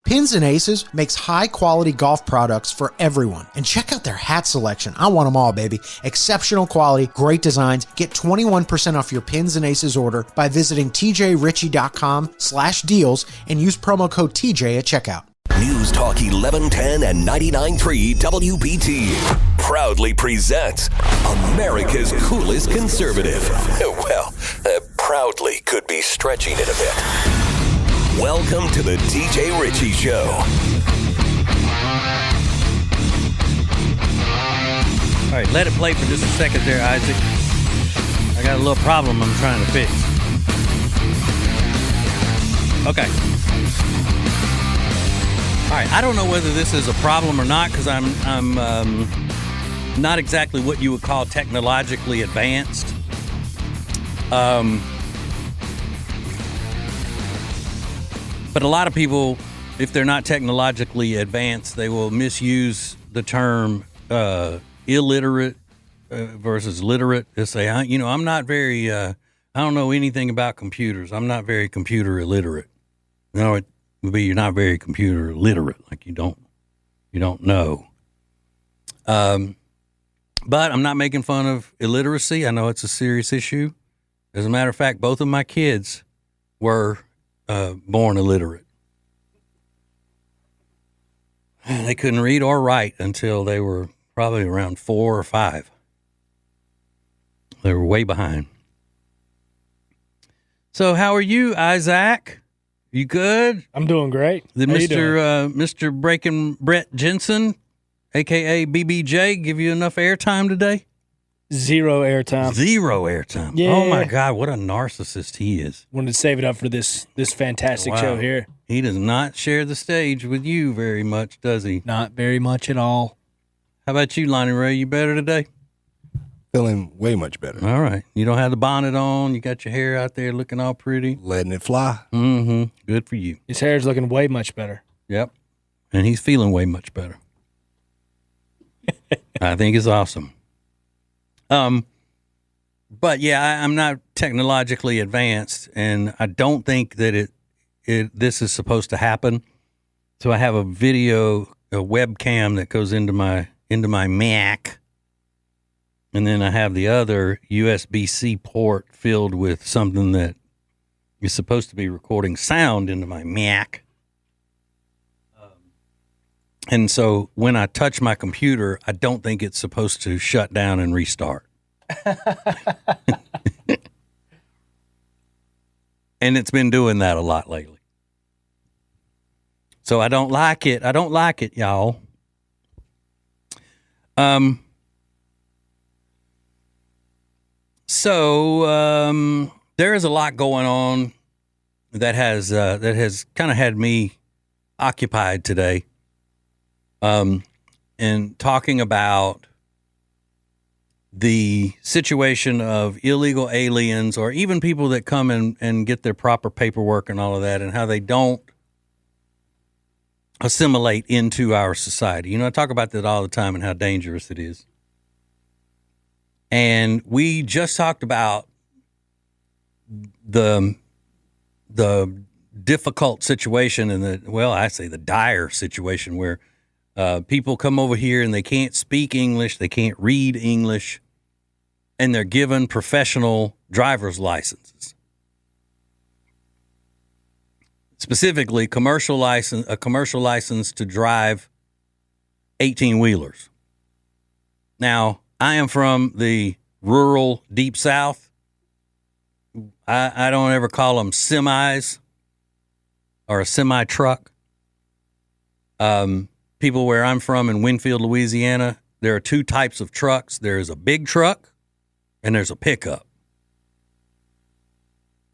Pins and Aces makes high-quality golf products for everyone. And check out their hat selection. I want them all, baby. Exceptional quality, great designs. Get 21% off your Pins and Aces order by visiting tjritchie.com/deals and use promo code TJ at checkout. News Talk 1110 and 99.3 WBT proudly presents America's coolest conservative. Well, proudly could be stretching it a bit. Welcome to the TJ Ritchie Show. All right, let it play for just a second there, Isaac. I got a little problem I'm trying to fix. Okay. All right, I don't know whether this is a problem or not because I'm not exactly what you would call technologically advanced. But a lot of people, if they're not technologically advanced, they will misuse the term illiterate versus literate. They say, I'm not very, I don't know anything about computers. I'm not very computer illiterate. No, it would be you're not very computer literate, like you don't know. But I'm not making fun of illiteracy. I know it's a serious issue. As a matter of fact, both of my kids were born illiterate. They couldn't read or write until they were probably around 4 or 5. They were way behind. So how are you, Isaac? You good? I'm doing great. Did Mr. Breaking Brett Jensen, a.k.a. BBJ, give you enough airtime today? Zero airtime. Yeah. Oh, my God, what a narcissist he is. Wanted to save it up for this fantastic show here. He does not share the stage with you very much, does he? Not very much at all. How about you, Lonnie Ray? You better today? Feeling way much better. All right. You don't have the bonnet on. You got your hair out there looking all pretty. Letting it fly. Mm-hmm. Good for you. His hair's looking way much better. Yep. And he's feeling way much better. I think it's awesome. But yeah, I'm not technologically advanced, and I don't think that this is supposed to happen. So I have a webcam that goes into my Mac, and then I have the other USB-C port filled with something that is supposed to be recording sound into my Mac. And so when I touch my computer, I don't think it's supposed to shut down and restart. And it's been doing that a lot lately. So I don't like it. Y'all. So there is a lot going on that has kind of had me occupied today. And talking about the situation of illegal aliens or even people that come and get their proper paperwork and all of that and how they don't assimilate into our society. I talk about that all the time and how dangerous it is. And we just talked about the difficult situation and the dire situation where people come over here and they can't speak English, they can't read English, and they're given professional driver's licenses. Specifically, a commercial license to drive 18-wheelers. Now, I am from the rural deep south. I don't ever call them semis or a semi-truck. People where I'm from in Winfield, Louisiana, there are 2 types of trucks. There's a big truck and there's a pickup.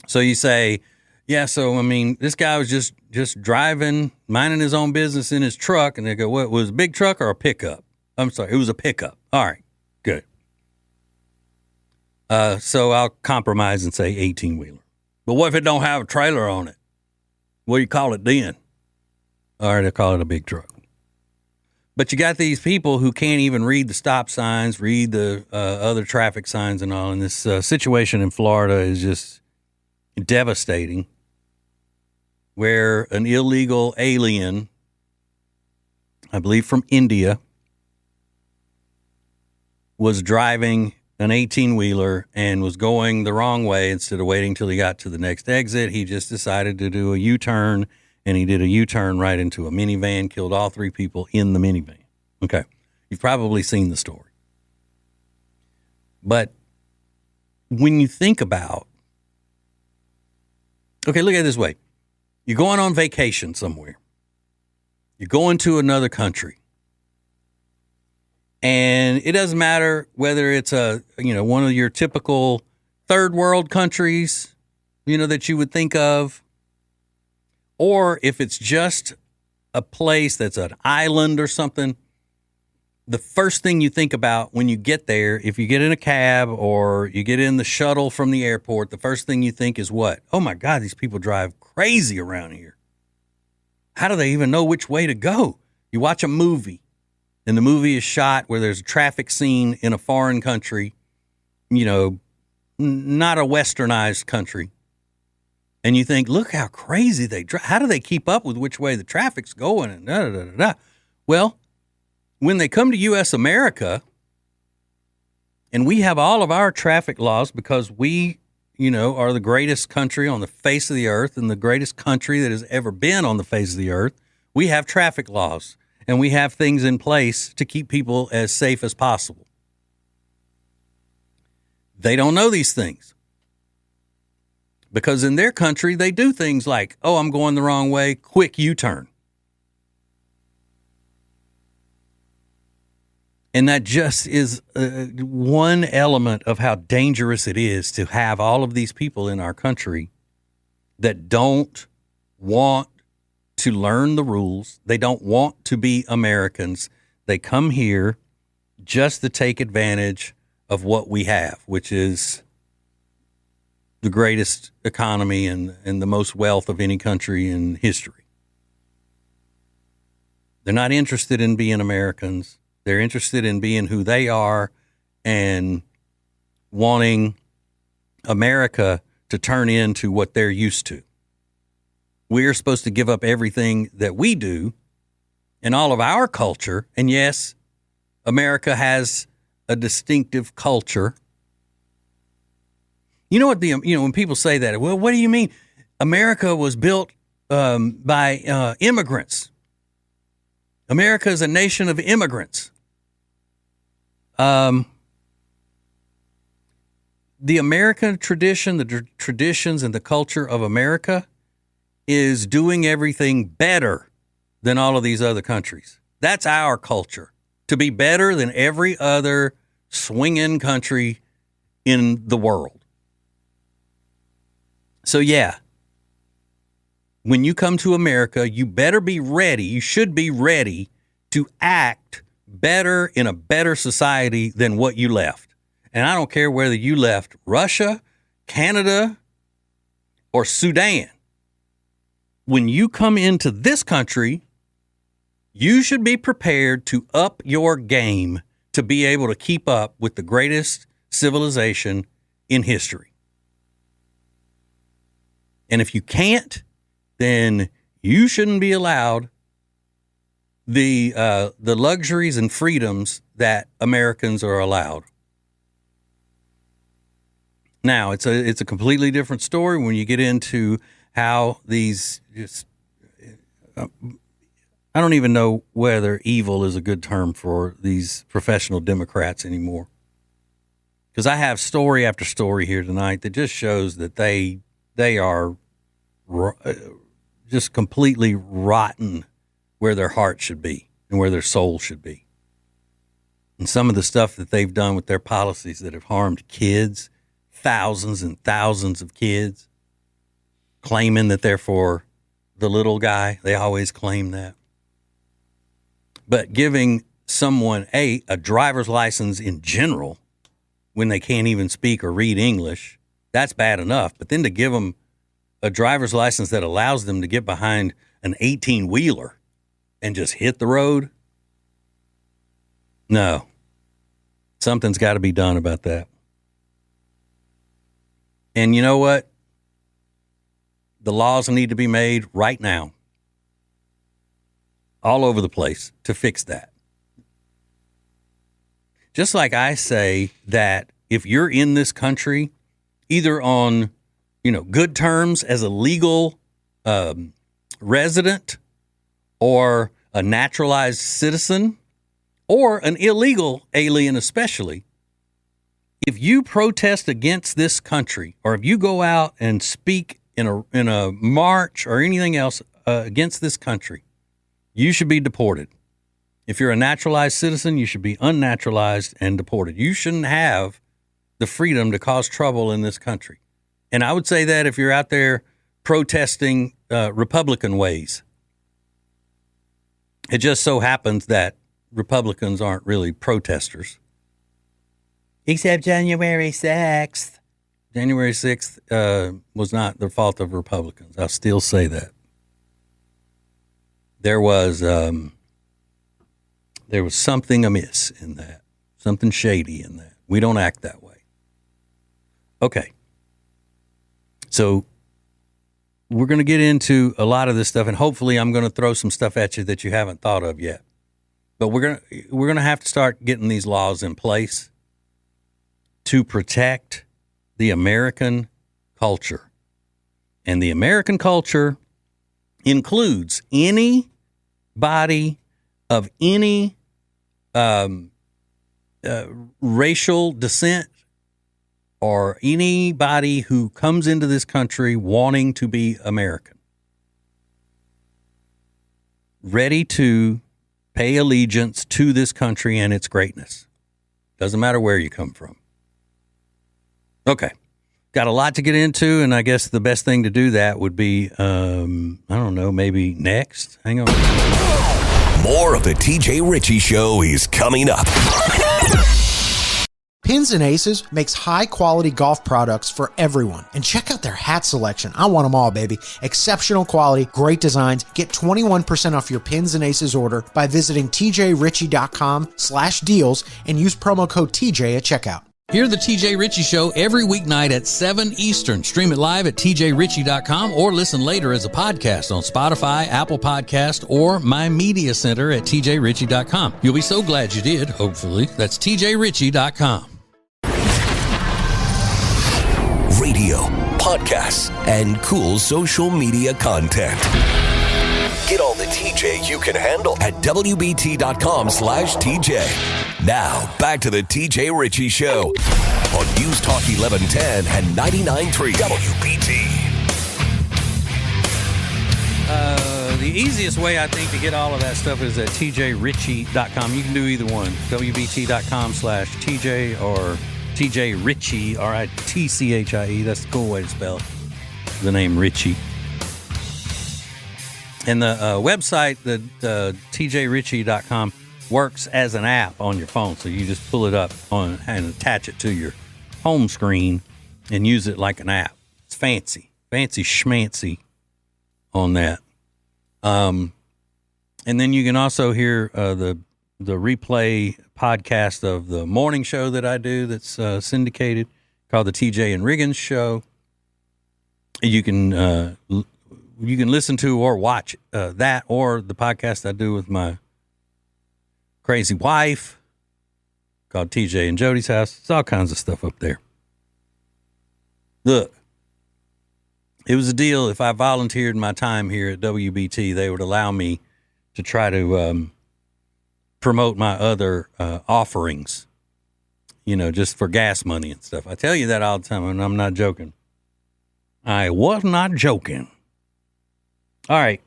So you say, yeah, so, this guy was just driving, minding his own business in his truck. And they go, what, was it a big truck or a pickup? I'm sorry, it was a pickup. All right, good. So I'll compromise and say 18-wheeler. But what if it don't have a trailer on it? What do you call it then? All right, I call it a big truck. But you got these people who can't even read the stop signs, read the other traffic signs and all. And this situation in Florida is just devastating, where an illegal alien, I believe from India, was driving an 18-wheeler and was going the wrong way. Instead of waiting till he got to the next exit, he just decided to do a U-turn, and he did a U-turn right into a minivan, killed all 3 people in the minivan. Okay. You've probably seen the story. But when you think about, okay, look at it this way. You're going on vacation somewhere. You're going to another country. And it doesn't matter whether it's one of your typical third world countries, that you would think of, or if it's just a place that's an island or something. The first thing you think about when you get there, if you get in a cab or you get in the shuttle from the airport, the first thing you think is what? Oh my God, these people drive crazy around here. How do they even know which way to go? You watch a movie, and the movie is shot where there's a traffic scene in a foreign country, not a westernized country. And you think, look how crazy they drive. How do they keep up with which way the traffic's going? And da, da, da, da, da. Well, when they come to U.S. America, and we have all of our traffic laws because we, are the greatest country on the face of the earth and the greatest country that has ever been on the face of the earth, we have traffic laws. And we have things in place to keep people as safe as possible. They don't know these things. Because in their country, they do things like, oh, I'm going the wrong way, quick U-turn. And that just is one element of how dangerous it is to have all of these people in our country that don't want to learn the rules. They don't want to be Americans. They come here just to take advantage of what we have, which is the greatest economy and the most wealth of any country in history. They're not interested in being Americans. They're interested in being who they are and wanting America to turn into what they're used to. We're supposed to give up everything that we do and all of our culture. And yes, America has a distinctive culture. You know what when people say that, well, what do you mean? America was built by immigrants. America is a nation of immigrants. The American tradition, the traditions and the culture of America is doing everything better than all of these other countries. That's our culture, to be better than every other swinging country in the world. So yeah, when you come to America, you better be ready. You should be ready to act better in a better society than what you left. And I don't care whether you left Russia, Canada, or Sudan. When you come into this country, you should be prepared to up your game to be able to keep up with the greatest civilization in history. And if you can't, then you shouldn't be allowed the luxuries and freedoms that Americans are allowed. Now, it's a completely different story when you get into how these I don't even know whether evil is a good term for these professional Democrats anymore. Because I have story after story here tonight that just shows that they are just completely rotten where their heart should be and where their soul should be. And some of the stuff that they've done with their policies that have harmed kids, thousands and thousands of kids, claiming that they're for the little guy. They always claim that. But giving someone a driver's license in general when they can't even speak or read English, that's bad enough. But then to give them a driver's license that allows them to get behind an 18-wheeler and just hit the road? No. Something's got to be done about that. And you know what? The laws need to be made right now, all over the place, to fix that. Just like I say that if you're in this country, either on, good terms as a legal resident or a naturalized citizen or an illegal alien especially, if you protest against this country or if you go out and speak in a march or anything else against this country, you should be deported. If you're a naturalized citizen, you should be unnaturalized and deported. You shouldn't have the freedom to cause trouble in this country. And I would say that if you're out there protesting Republican ways. It just so happens that Republicans aren't really protesters. Except January 6th. January 6th was not the fault of Republicans. I'll still say that. There was something amiss in that, something shady in that. We don't act that way. Okay. So we're going to get into a lot of this stuff, and hopefully I'm going to throw some stuff at you that you haven't thought of yet. But we're going to have to start getting these laws in place to protect the American culture. And the American culture includes anybody of any racial descent or anybody who comes into this country wanting to be American, ready to pay allegiance to this country and its greatness. Doesn't matter where you come from. Okay. Got a lot to get into, and I guess the best thing to do that would be, I don't know, maybe next. Hang on. More of the TJ Ritchie Show is coming up. Pins and Aces makes high-quality golf products for everyone. And check out their hat selection. I want them all, baby. Exceptional quality, great designs. Get 21% off your Pins and Aces order by visiting tjritchie.com/deals and use promo code TJ at checkout. Hear the TJ Ritchie Show every weeknight at 7 Eastern. Stream it live at tjritchie.com or listen later as a podcast on Spotify, Apple Podcast, or My Media Center at tjritchie.com. You'll be so glad you did, hopefully. That's tjritchie.com. Radio, podcasts, and cool social media content. Get all the TJ you can handle at WBT.com/TJ. Now, back to the TJ Ritchie Show on News Talk 1110 and 99.3 WBT. The easiest way, I think, to get all of that stuff is at tjritchie.com. You can do either one, WBT.com/TJ or TJ Ritchie, RITCHIE. That's the cool way to spell the name Ritchie. And the website, the tjritchie.com, works as an app on your phone. So you just pull it up on and attach it to your home screen and use it like an app. It's fancy schmancy on that. And then you can also hear the replay podcast of the morning show that I do that's syndicated called the TJ and Riggins Show. You can listen to or watch that or the podcast I do with my crazy wife called TJ and Jody's House. It's all kinds of stuff up there. Look, it was a deal. If I volunteered my time here at WBT, they would allow me to try to promote my other offerings, just for gas money and stuff. I tell you that all the time, and I'm not joking. I was not joking. All right.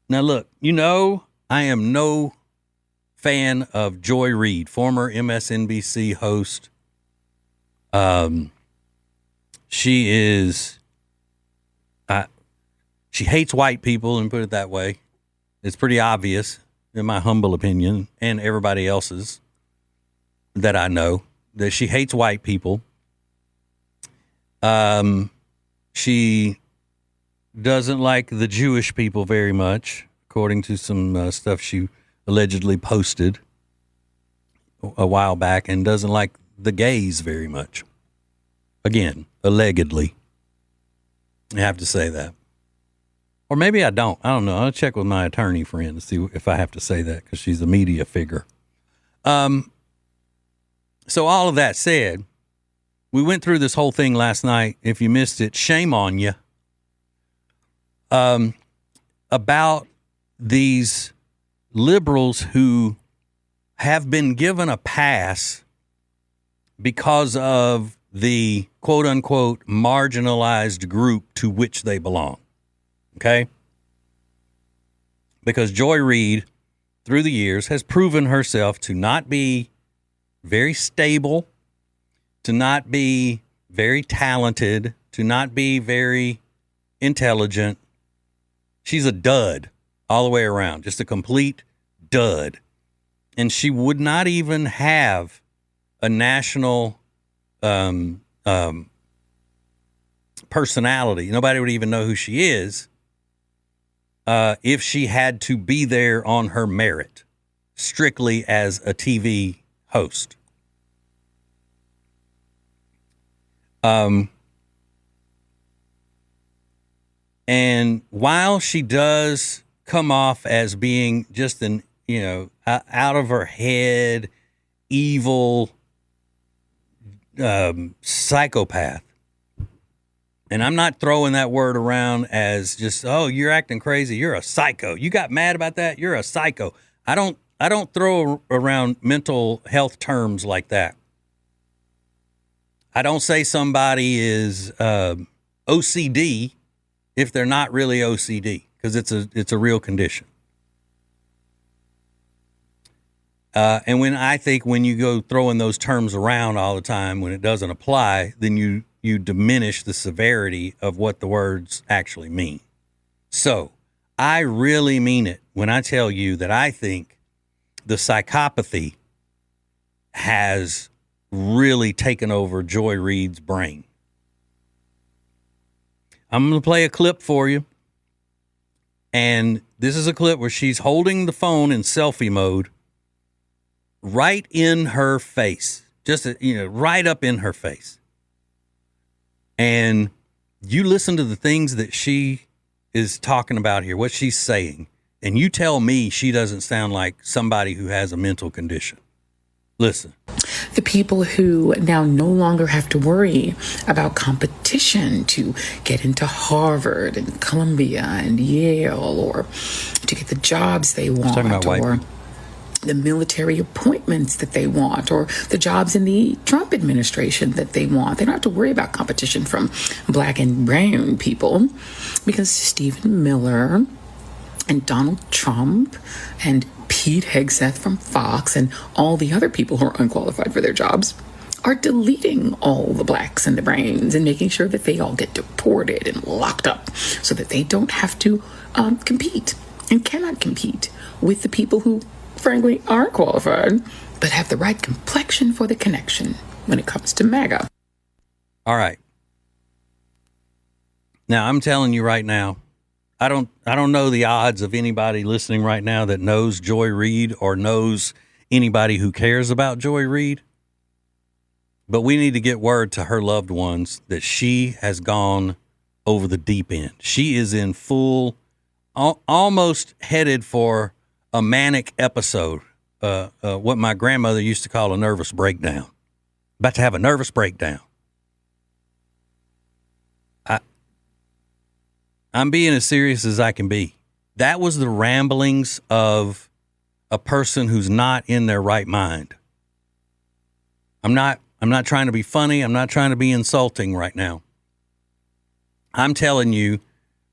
Now, look, I am no fan of Joy Reid, former MSNBC host. She hates white people, and put it that way. It's pretty obvious, in my humble opinion, and everybody else's that I know, that she hates white people. She doesn't like the Jewish people very much, according to some stuff she allegedly posted a while back, and doesn't like the gays very much. Again, allegedly. I have to say that. Or maybe I don't. I don't know. I'll check with my attorney friend to see if I have to say that because she's a media figure. So all of that said, we went through this whole thing last night. If you missed it, shame on you. About these liberals who have been given a pass because of the quote unquote marginalized group to which they belong. Okay? Because Joy Reid, through the years, has proven herself to not be very stable, to not be very talented, to not be very intelligent. She's a dud all the way around, just a complete dud. And she would not even have a national personality. Nobody would even know who she is if she had to be there on her merit, strictly as a TV host. And while she does come off as being just an, out of her head, evil psychopath, and I'm not throwing that word around as just, oh, you're acting crazy, you're a psycho, you got mad about that, you're a psycho. I don't throw around mental health terms like that. I don't say somebody is OCD if they're not really OCD, because it's a real condition. And when you go throwing those terms around all the time when it doesn't apply, then you diminish the severity of what the words actually mean. So I really mean it when I tell you that I think the psychopathy has really taken over Joy Reid's brain. I'm going to play a clip for you. And this is a clip where she's holding the phone in selfie mode right in her face, just, right up in her face. And you listen to the things that she is talking about here, what she's saying, and you tell me she doesn't sound like somebody who has a mental condition. Listen. The people who now no longer have to worry about competition to get into Harvard and Columbia and Yale, or to get the jobs they want, or the military appointments that they want, or the jobs in the Trump administration that they want. They don't have to worry about competition from black and brown people, because Stephen Miller and Donald Trump and Pete Hegseth from Fox and all the other people who are unqualified for their jobs are deleting all the blacks and the browns and making sure that they all get deported and locked up so that they don't have to compete and cannot compete with the people who, frankly, aren't qualified but have the right complexion for the connection when it comes to MAGA. All right. Now, I'm telling you right now, I don't know the odds of anybody listening right now that knows Joy Reid or knows anybody who cares about Joy Reid. But we need to get word to her loved ones that she has gone over the deep end. She is in full, almost headed for a manic episode, what my grandmother used to call a nervous breakdown. About to have a nervous breakdown. I'm being as serious as I can be. That was the ramblings of a person who's not in their right mind. I'm not trying to be funny. I'm not trying to be insulting right now. I'm telling you,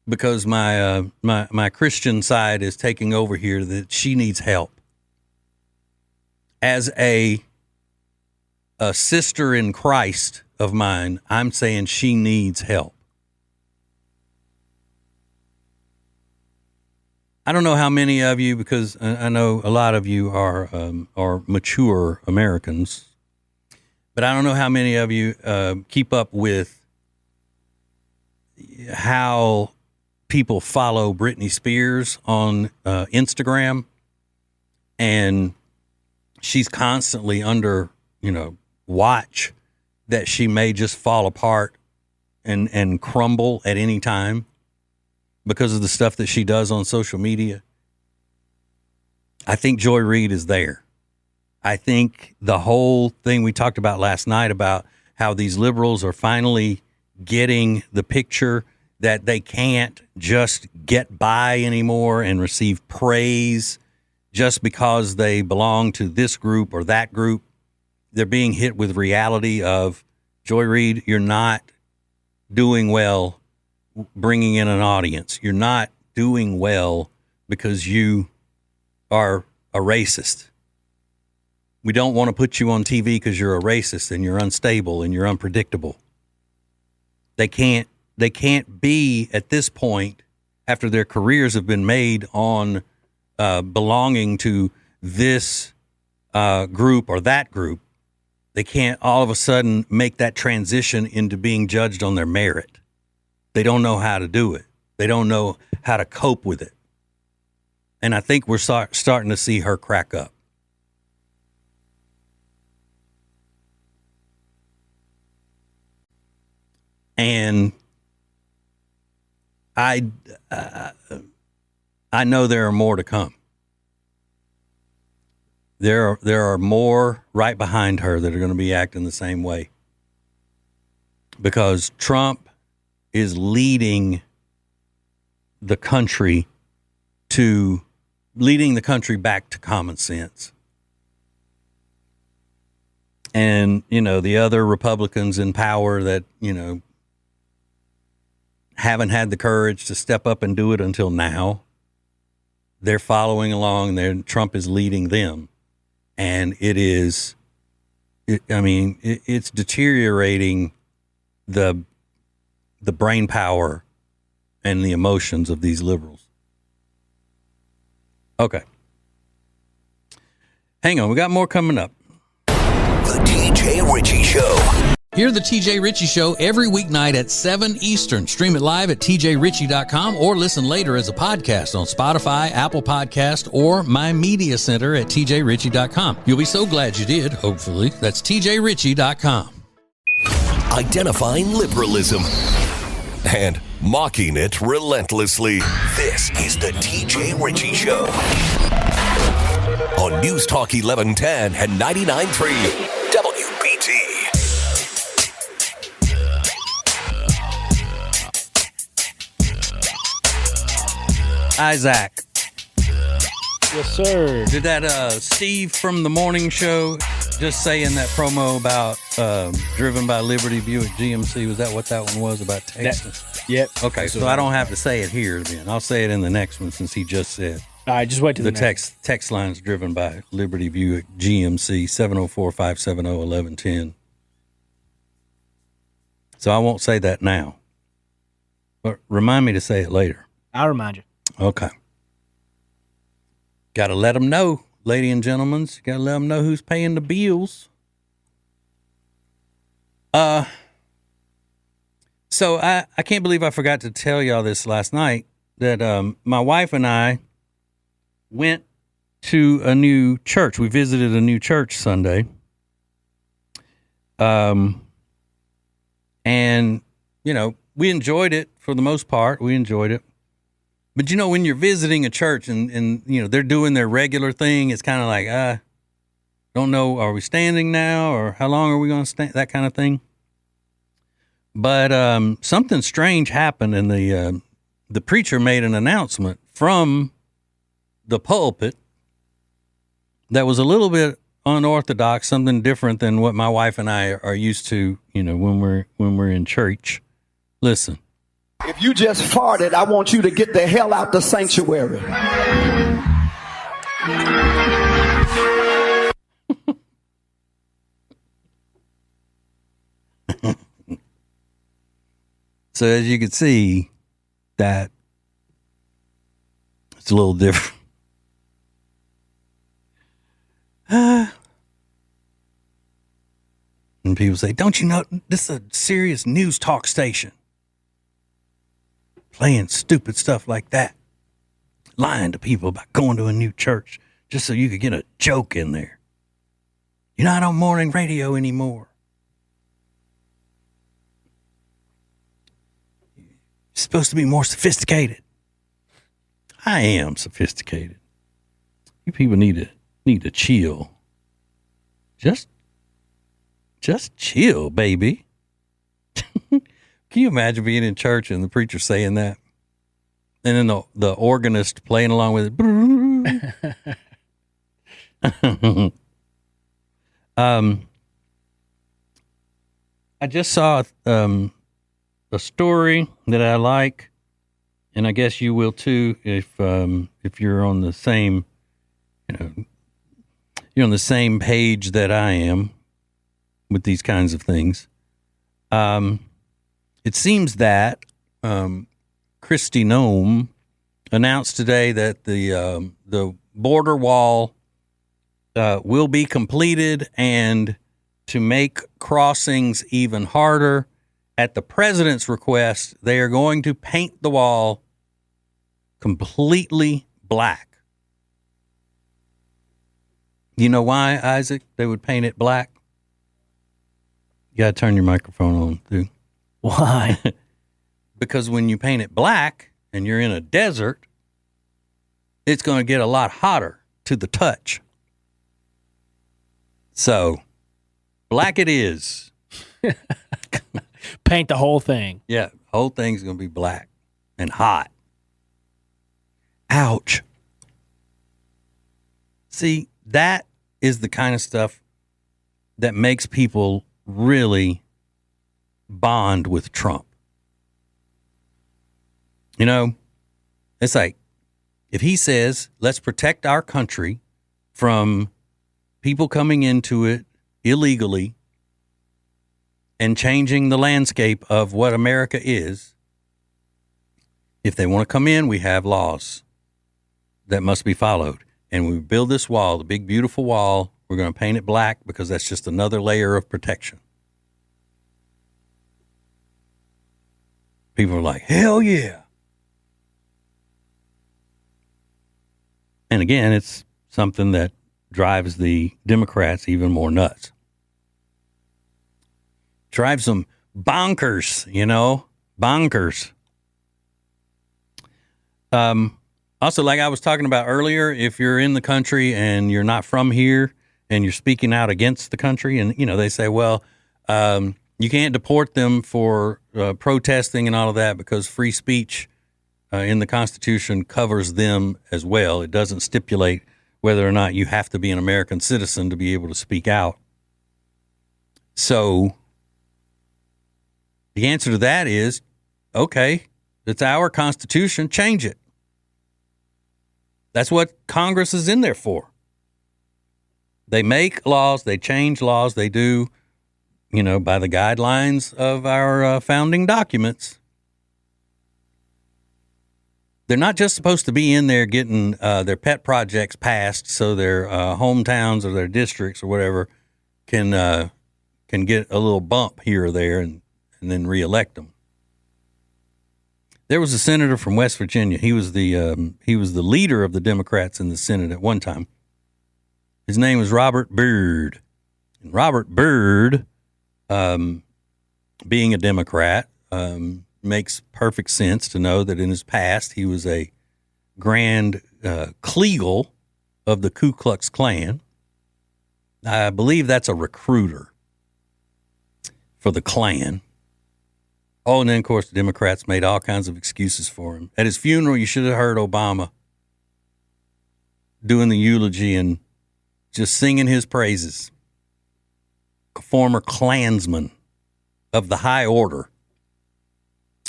because my Christian side is taking over here, that she needs help. As a sister in Christ of mine, I'm saying she needs help. I don't know how many of you, because I know a lot of you are mature Americans, but I don't know how many of you keep up with how people follow Britney Spears on Instagram, and she's constantly under, watch that she may just fall apart and crumble at any time because of the stuff that she does on social media. I think Joy Reid is there. I think the whole thing we talked about last night about how these liberals are finally getting the picture that they can't just get by anymore and receive praise just because they belong to this group or that group. They're being hit with reality of, Joy Reid, you're not doing well bringing in an audience. You're not doing well because you are a racist. We don't want to put you on TV because you're a racist and you're unstable and you're unpredictable. They can't be at this point, after their careers have been made on belonging to this group or that group, they can't all of a sudden make that transition into being judged on their merit. They don't know how to do it. They don't know how to cope with it. And I think we're starting to see her crack up. And I know there are more to come. There are more right behind her that are going to be acting the same way. Because Trump is leading the country back to common sense. And, the other Republicans in power that, haven't had the courage to step up and do it until now, they're following along. Trump is leading them. And it's deteriorating the brain power and the emotions of these liberals. Okay. Hang on, we got more coming up. The TJ Ritchie Show. Hear the TJ Ritchie Show every weeknight at 7 Eastern. Stream it live at tjritchie.com or listen later as a podcast on Spotify, Apple Podcast, or my media center at tjritchie.com. You'll be so glad you did, hopefully. That's tjritchie.com. Identifying liberalism and mocking it relentlessly. This is the TJ Ritchie Show on News Talk 1110 and 99.3 WBT. Isaac. Yes, sir. Did that Steve from the morning show just saying that promo about driven by Liberty Buick GMC? Was that what that one was about Texas? Yep. Okay, so I don't have to say it here then. I'll say it in the next one since he just said. All right, just wait till the text line's driven by Liberty Buick GMC 704-570-1110. So I won't say that now. But remind me to say it later. I'll remind you. Okay. Got to let them know, ladies and gentlemen. Got to let them know who's paying the bills. So I can't believe I forgot to tell y'all this last night, that my wife and I went to a new church. We visited a new church Sunday. And, we enjoyed it for the most part. We enjoyed it. But, when you're visiting a church and they're doing their regular thing, it's kind of like, don't know, are we standing now or how long are we going to stand? That kind of thing. But something strange happened, and the preacher made an announcement from the pulpit that was a little bit unorthodox, something different than what my wife and I are used to, when we're in church. Listen. If you just farted, I want you to get the hell out the sanctuary. So as you can see, that it's a little different. And people say, don't you know, this is a serious news talk station. Playing stupid stuff like that. Lying to people about going to a new church just so you could get a joke in there. You're not on morning radio anymore. supposed to be more sophisticated. I am sophisticated. You people need to chill. Just chill, baby. Can you imagine being in church and the preacher saying that? And then the organist playing along with it. I just saw a story that I like, and I guess you will too if you're on the same, you're on the same page that I am with these kinds of things. It seems that Kristi Noem announced today that the border wall will be completed, and to make crossings even harder, at the president's request, they are going to paint the wall completely black. You know why, Isaac, they would paint it black? You got to turn your microphone on, too. Why? Because when you paint it black and you're in a desert, it's going to get a lot hotter to the touch. So, black it is. Paint the whole thing. Yeah, whole thing's going to be black and hot. Ouch. See, that is the kind of stuff that makes people really bond with Trump. You know, it's like, if he says, let's protect our country from people coming into it illegally and changing the landscape of what America is, if they want to come in, we have laws that must be followed. And we build this wall, the big, beautiful wall. We're going to paint it black because that's just another layer of protection. People are like, hell yeah. And again, it's something that drives the Democrats even more nuts. Drives them bonkers, bonkers. Also, like I was talking about earlier, if you're in the country and you're not from here and you're speaking out against the country, and, they say, well, you can't deport them for protesting and all of that because free speech in the Constitution covers them as well. It doesn't stipulate whether or not you have to be an American citizen to be able to speak out. So the answer to that is, okay, it's our Constitution, change it. That's what Congress is in there for. They make laws, they change laws, they do, by the guidelines of our founding documents. They're not just supposed to be in there getting their pet projects passed so their hometowns or their districts or whatever can get a little bump here or there and then reelect them. There was a senator from West Virginia. He was the leader of the Democrats in the Senate at one time. His name was Robert Byrd. And Robert Byrd, being a Democrat, makes perfect sense to know that in his past he was a grand Kleagle of the Ku Klux Klan. I believe that's a recruiter for the Klan. Oh, and then, of course, the Democrats made all kinds of excuses for him. At his funeral, you should have heard Obama doing the eulogy and just singing his praises. A former Klansman of the high order.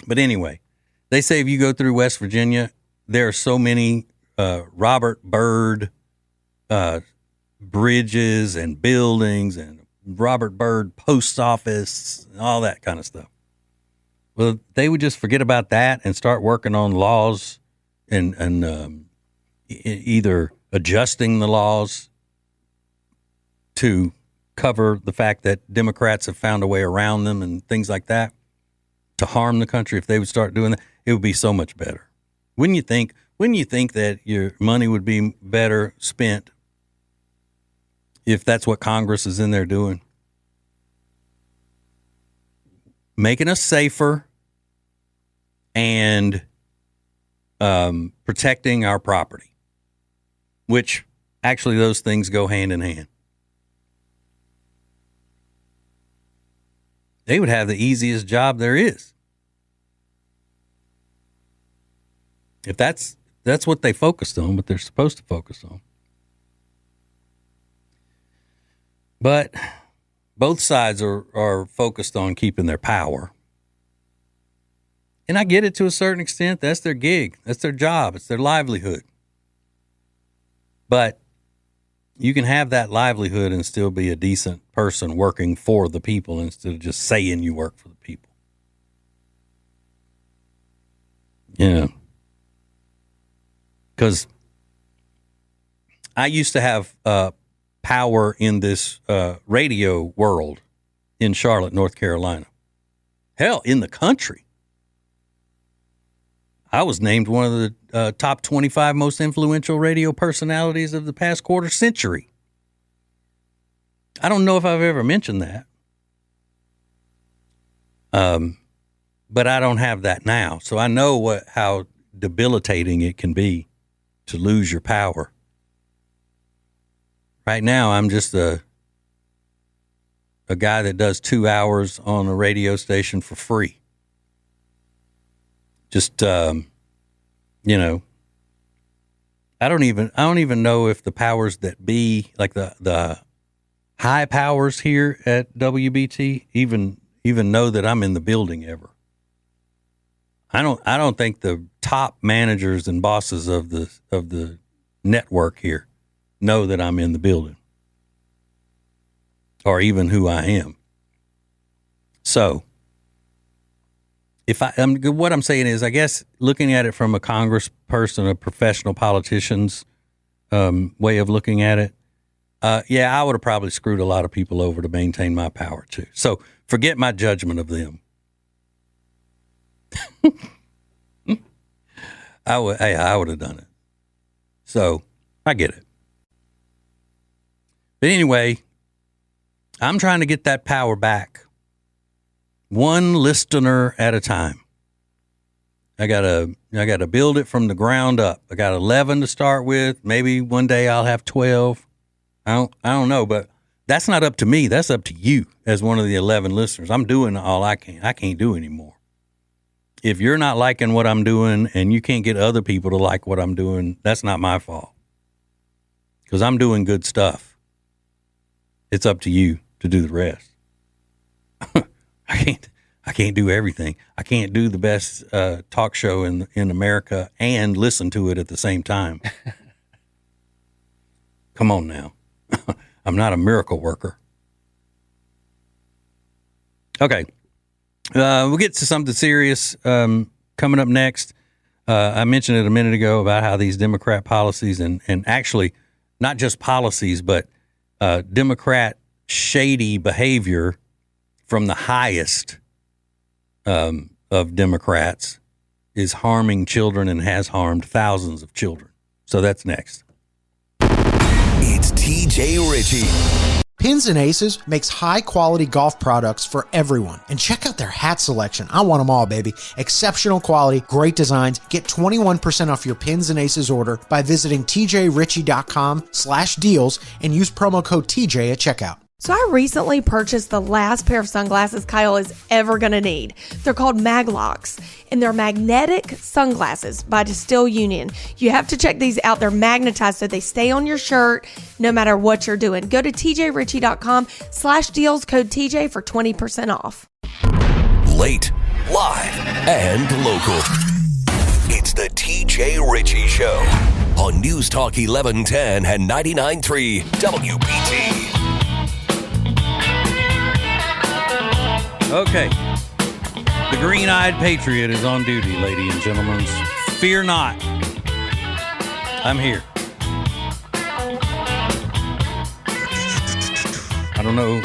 But anyway, they say if you go through West Virginia, there are so many Robert Byrd bridges and buildings and Robert Byrd post office and all that kind of stuff. Well, they would just forget about that and start working on laws and either adjusting the laws to cover the fact that Democrats have found a way around them and things like that to harm the country. If they would start doing that, it would be so much better. Wouldn't you think that your money would be better spent if that's what Congress is in there doing? Making us safer and protecting our property, which actually those things go hand in hand. They would have the easiest job there is. If that's what they focused on, what they're supposed to focus on. But both sides are focused on keeping their power. And I get it to a certain extent. That's their gig. That's their job. It's their livelihood. But you can have that livelihood and still be a decent person working for the people instead of just saying you work for the people. Yeah. Because I used to have power in this radio world in Charlotte, North Carolina. Hell, in the country. I was named one of the top 25 most influential radio personalities of the past quarter century. I don't know if I've ever mentioned that. But I don't have that now. So I know how debilitating it can be to lose your power. Right now, I'm just a guy that does 2 hours on a radio station for free. Just, I don't even know if the powers that be, like the high powers here at WBT, even know that I'm in the building ever. I don't think the top managers and bosses of the network here know that I'm in the building, or even who I am. So, what I'm saying is, I guess looking at it from a congressperson, a professional politician's way of looking at it, I would have probably screwed a lot of people over to maintain my power too. So forget my judgment of them. I would have done it. So I get it. But anyway, I'm trying to get that power back. One listener at a time. I gotta build it from the ground up. I got 11 to start with. Maybe one day I'll have 12. I don't know, but that's not up to me. That's up to you as one of the 11 listeners. I'm doing all I can. I can't do anymore. If you're not liking what I'm doing and you can't get other people to like what I'm doing, that's not my fault. Because I'm doing good stuff. It's up to you to do the rest. I can't do everything. I can't do the best talk show in America and listen to it at the same time. Come on now. I'm not a miracle worker. Okay. We'll get to something serious coming up next. I mentioned it a minute ago about how these Democrat policies and actually not just policies, but Democrat shady behavior from the highest of Democrats is harming children and has harmed thousands of children. So that's next. It's TJ Ritchie. Pins and Aces makes high-quality golf products for everyone. And check out their hat selection. I want them all, baby. Exceptional quality, great designs. Get 21% off your Pins and Aces order by visiting tjritchie.com/deals and use promo code TJ at checkout. So I recently purchased the last pair of sunglasses Kyle is ever going to need. They're called Maglocks, and they're magnetic sunglasses by Distill Union. You have to check these out. They're magnetized so they stay on your shirt no matter what you're doing. Go to tjritchie.com/deals, code TJ for 20% off. Late, live, and local. It's the TJ Ritchie Show on News Talk 1110 and 99.3 WBT. Okay. The green-eyed patriot is on duty, ladies and gentlemen. Fear not. I'm here. I don't know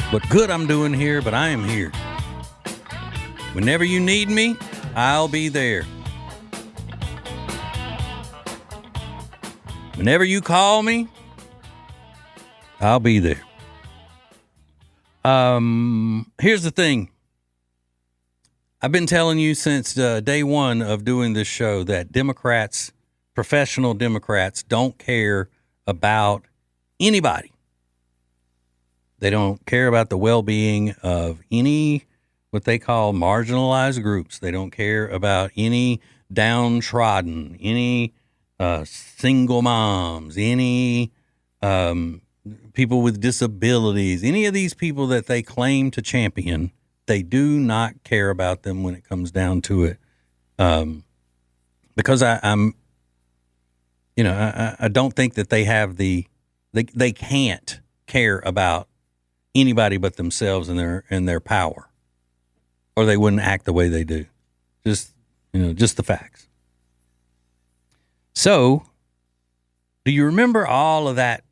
what good I'm doing here, but I am here. Whenever you need me, I'll be there. Whenever you call me, I'll be there. Here's the thing. I've been telling you since day one of doing this show that Democrats, professional Democrats, don't care about anybody. They don't care about the well-being of any what they call marginalized groups. They don't care about any downtrodden, any single moms, any people with disabilities, any of these people that they claim to champion. They do not care about them when it comes down to it. Because I don't think that they have they can't care about anybody but themselves and their power, or they wouldn't act the way they do. Just the facts. So, do you remember all of that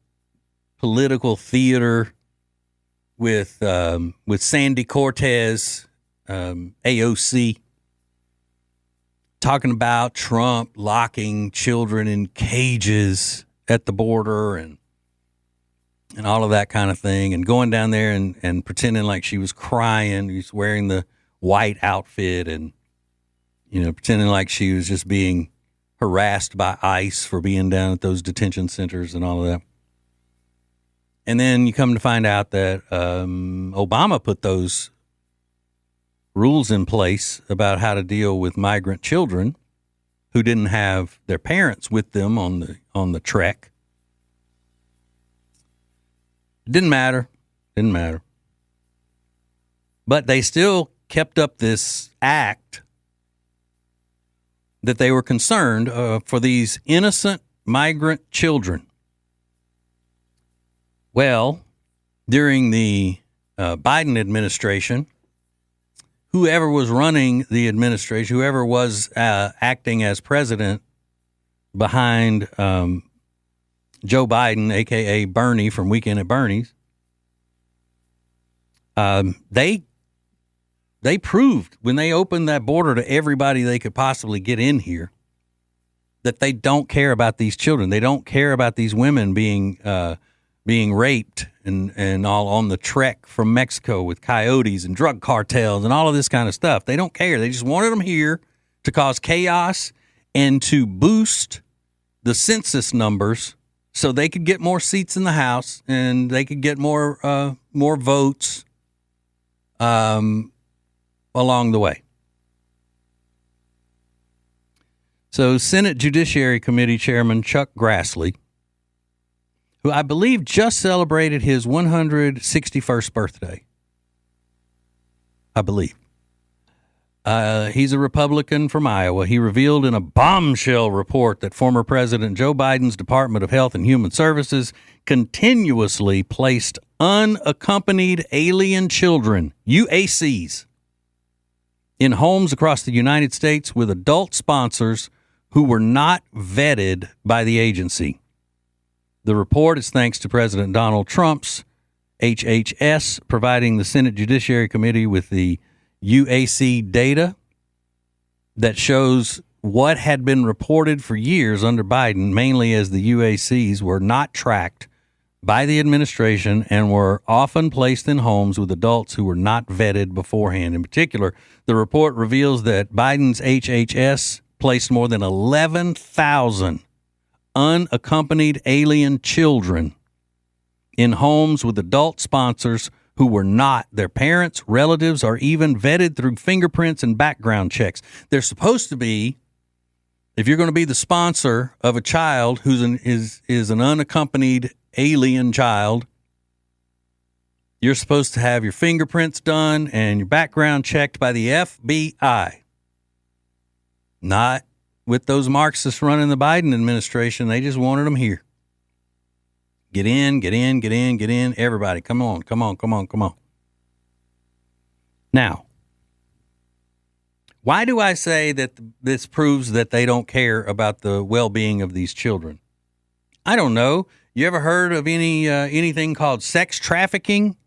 political theater with Sandy Cortez, AOC, talking about Trump locking children in cages at the border and all of that kind of thing, and going down there and pretending like she was crying. He's wearing the white outfit and, pretending like she was just being harassed by ICE for being down at those detention centers and all of that. And then you come to find out that Obama put those rules in place about how to deal with migrant children who didn't have their parents with them on the trek. It didn't matter. But they still kept up this act that they were concerned for these innocent migrant children. Well, during the Biden administration, whoever was running the administration, whoever was acting as president behind Joe Biden, a.k.a. Bernie from Weekend at Bernie's, they proved when they opened that border to everybody they could possibly get in here that they don't care about these children. They don't care about these women being raped and all on the trek from Mexico with coyotes and drug cartels and all of this kind of stuff. They don't care. They just wanted them here to cause chaos and to boost the census numbers so they could get more seats in the House and they could get more votes along the way. So Senate Judiciary Committee Chairman Chuck Grassley, who I believe just celebrated his 161st birthday, I believe. He's a Republican from Iowa. He revealed in a bombshell report that former President Joe Biden's Department of Health and Human Services continuously placed unaccompanied alien children, UACs, in homes across the United States with adult sponsors who were not vetted by the agency. The report is thanks to President Donald Trump's HHS providing the Senate Judiciary Committee with the UAC data that shows what had been reported for years under Biden, mainly as the UACs were not tracked by the administration and were often placed in homes with adults who were not vetted beforehand. In particular, the report reveals that Biden's HHS placed more than 11,000 unaccompanied alien children in homes with adult sponsors who were not their parents, relatives, or even vetted through fingerprints and background checks. They're supposed to be, if you're going to be the sponsor of a child who's is an unaccompanied alien child, you're supposed to have your fingerprints done and your background checked by the FBI. Not with those Marxists running the Biden administration. They just wanted them here. Get in. Everybody, come on. Now, why do I say that this proves that they don't care about the well-being of these children? I don't know. You ever heard of anything called sex trafficking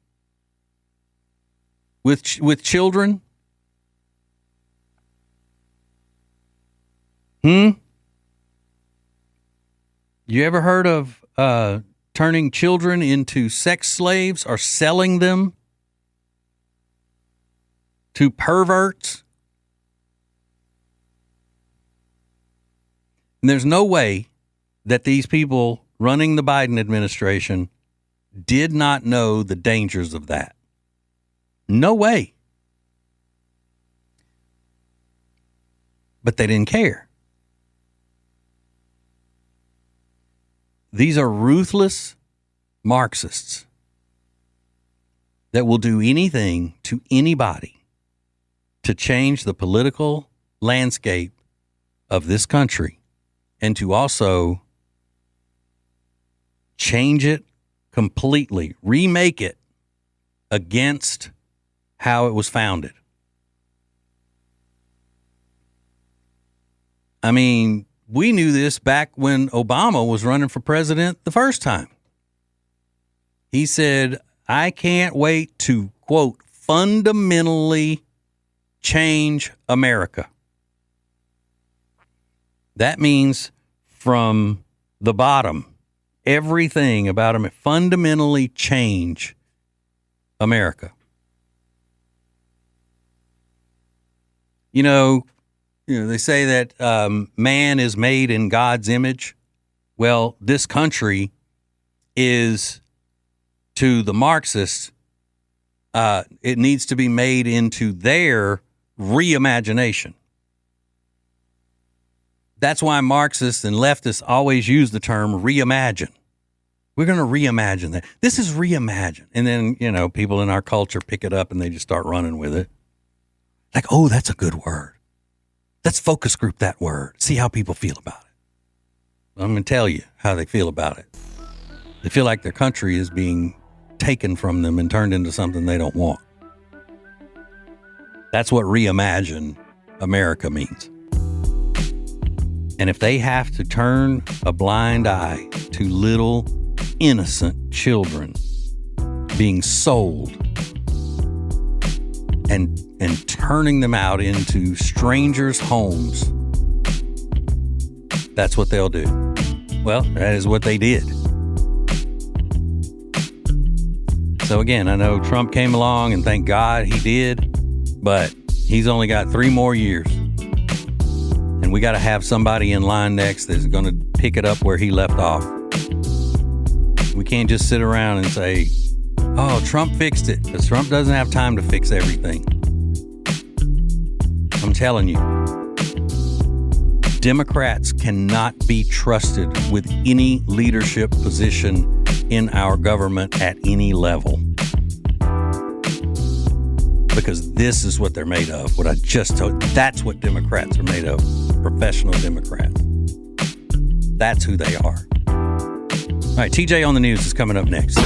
with children? You ever heard of turning children into sex slaves or selling them to perverts And there's no way that these people running the Biden administration did not know the dangers of that. No way. But they didn't care. These are ruthless Marxists that will do anything to anybody to change the political landscape of this country and to also change it completely, remake it against how it was founded. I mean, we knew this back when Obama was running for president the first time. He said, I can't wait to, quote, fundamentally change America. That means from the bottom, everything about him, fundamentally change America. You know, they say that man is made in God's image. Well, this country is, to the Marxists, it needs to be made into their reimagination. That's why Marxists and leftists always use the term reimagine. We're going to reimagine that. This is reimagine. And then, you know, people in our culture pick it up and they just start running with it. Like, oh, that's a good word. Let's focus group that word. See how people feel about it. I'm going to tell you how they feel about it. They feel like their country is being taken from them and turned into something they don't want. That's what reimagine America means. And if they have to turn a blind eye to little innocent children being sold and turning them out into strangers' homes, that's what they'll do. Well, that is what they did. So again, I know Trump came along, and thank God he did, but he's only got 3 more years. And we got to have somebody in line next that's going to pick it up where he left off. We can't just sit around and say, oh, Trump fixed it, because Trump doesn't have time to fix everything. I'm telling you, Democrats cannot be trusted with any leadership position in our government at any level. Because this is what they're made of. What I just told you, that's what Democrats are made of. Professional Democrats. That's who they are. All right, TJ on the News is coming up next.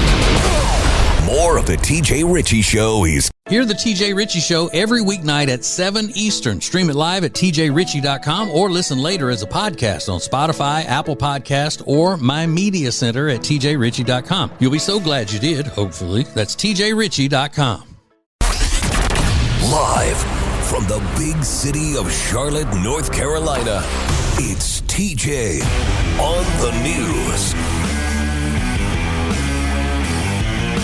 More of the TJ Ritchie Show is... Hear the TJ Ritchie Show every weeknight at 7 Eastern. Stream it live at tjritchie.com or listen later as a podcast on Spotify, Apple Podcast, or my media center at tjritchie.com. You'll be so glad you did, hopefully. That's tjritchie.com. Live from the big city of Charlotte, North Carolina, it's TJ on the News.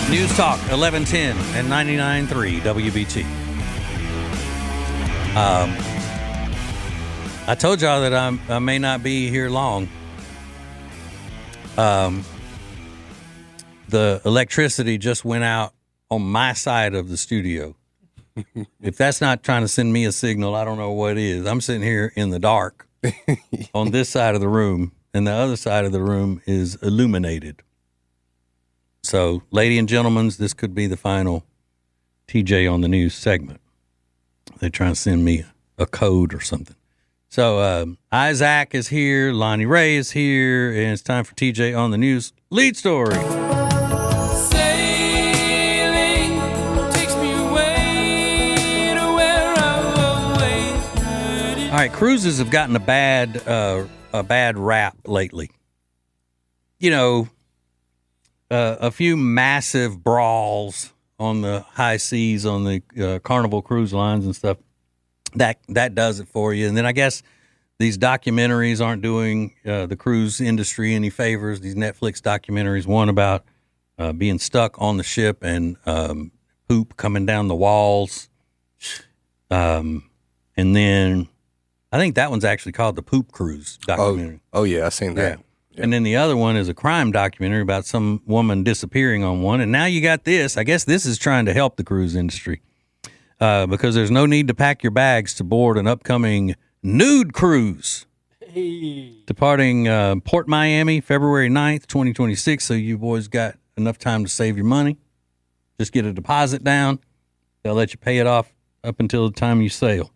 News Talk, 1110 and 99.3 WBT. I told y'all that I may not be here long. The electricity just went out on my side of the studio. If that's not trying to send me a signal, I don't know what is. I'm sitting here in the dark on this side of the room, and the other side of the room is illuminated. So, ladies and gentlemen, this could be the final TJ on the News segment. They're trying to send me a code or something. So, Isaac is here, Lonnie Ray is here, and it's time for TJ on the News lead story. All right, cruises have gotten a bad rap lately. You know, a few massive brawls on the high seas on the Carnival cruise lines and stuff. That does it for you. And then I guess these documentaries aren't doing the cruise industry any favors. These Netflix documentaries, one about being stuck on the ship and poop coming down the walls, and then I think that one's actually called the Poop Cruise documentary. Oh yeah, I seen that. Yeah. And then the other one is a crime documentary about some woman disappearing on one. And now you got this. I guess this is trying to help the cruise industry because there's no need to pack your bags to board an upcoming nude cruise. Departing Port Miami, February 9th, 2026. So you boys got enough time to save your money. Just get a deposit down. They'll let you pay it off up until the time you sail.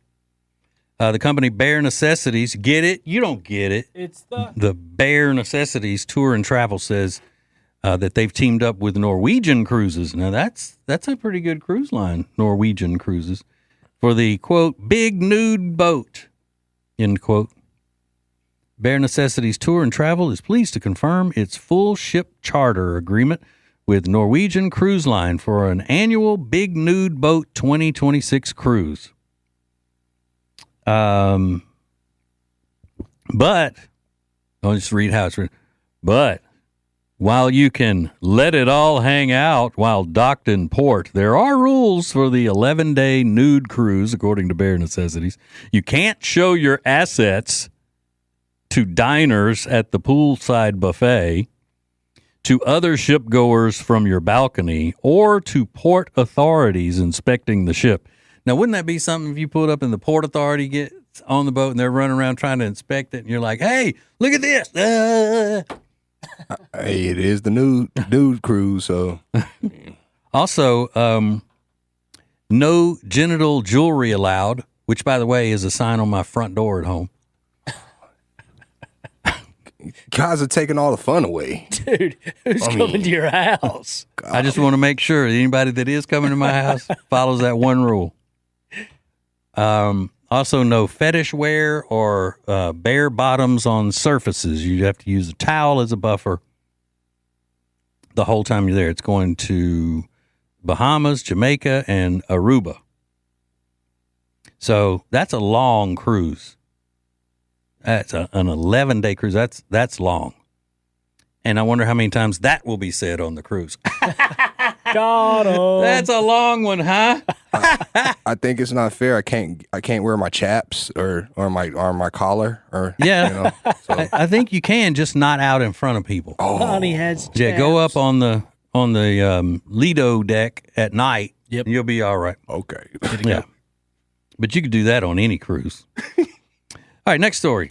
The company Bare Necessities, get it? You don't get it. It's the The Bare Necessities Tour and Travel says that they've teamed up with Norwegian Cruises. Now, that's a pretty good cruise line, Norwegian Cruises, for the, quote, big nude boat, end quote. Bare Necessities Tour and Travel is pleased to confirm its full ship charter agreement with Norwegian Cruise Line for an annual Big Nude Boat 2026 cruise. But I'll just read how it's written. But while you can let it all hang out while docked in port, there are rules for the 11-day nude cruise, according to Bare Necessities. You can't show your assets to diners at the poolside buffet, to other shipgoers from your balcony, or to port authorities inspecting the ship. Now, wouldn't that be something if you pulled up and the port authority gets on the boat and they're running around trying to inspect it, and you're like, hey, look at this. Hey, it is the nude cruise, so. Also, no genital jewelry allowed, which, by the way, is a sign on my front door at home. Guys are taking all the fun away. dude. Who's coming to your house? I just want to make sure that anybody that is coming to my house follows that one rule. Also, no fetish wear or bare bottoms on surfaces. You have to use a towel as a buffer the whole time you're there. It's going to Bahamas, Jamaica, and Aruba. So that's a long cruise. That's an 11-day cruise. That's long. And I wonder how many times that will be said on the cruise. Got 'em. That's a long one, huh? I think it's not fair. I can't wear my chaps or my collar or Yeah. You know, so. I think you can, just not out in front of people. Honey has Yeah, go up on the Lido deck at night. Yep. And you'll be all right. Okay. Yeah. But you could do that on any cruise. All right, next story.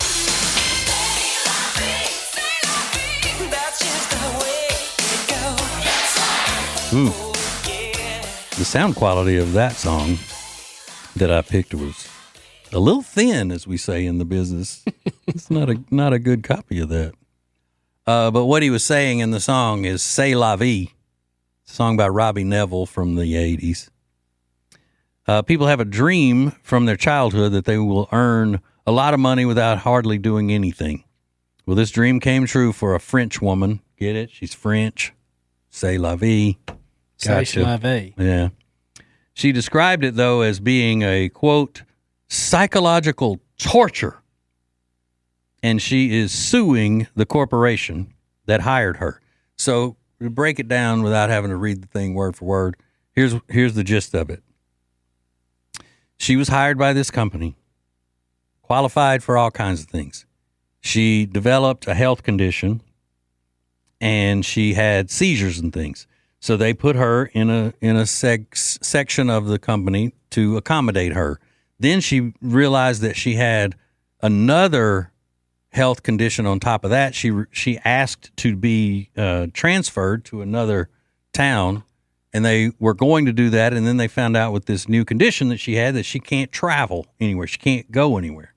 Ooh. The sound quality of that song that I picked was a little thin, as we say in the business. It's not a good copy of that. But what he was saying in the song is "C'est la vie," a song by Robbie Neville from the 80s. People have a dream from their childhood that they will earn a lot of money without hardly doing anything. Well, this dream came true for a French woman. Get it? She's French. C'est la vie. Gotcha. La vie. Yeah. She described it, though, as being a, quote, psychological torture. And she is suing the corporation that hired her. So to break it down without having to read the thing word for word, here's the gist of it. She was hired by this company, qualified for all kinds of things. She developed a health condition, and she had seizures and things. So they put her in a section of the company to accommodate her. Then she realized that she had another health condition on top of that. She asked to be transferred to another town, and they were going to do that. And then they found out with this new condition that she had that she can't travel anywhere. She can't go anywhere.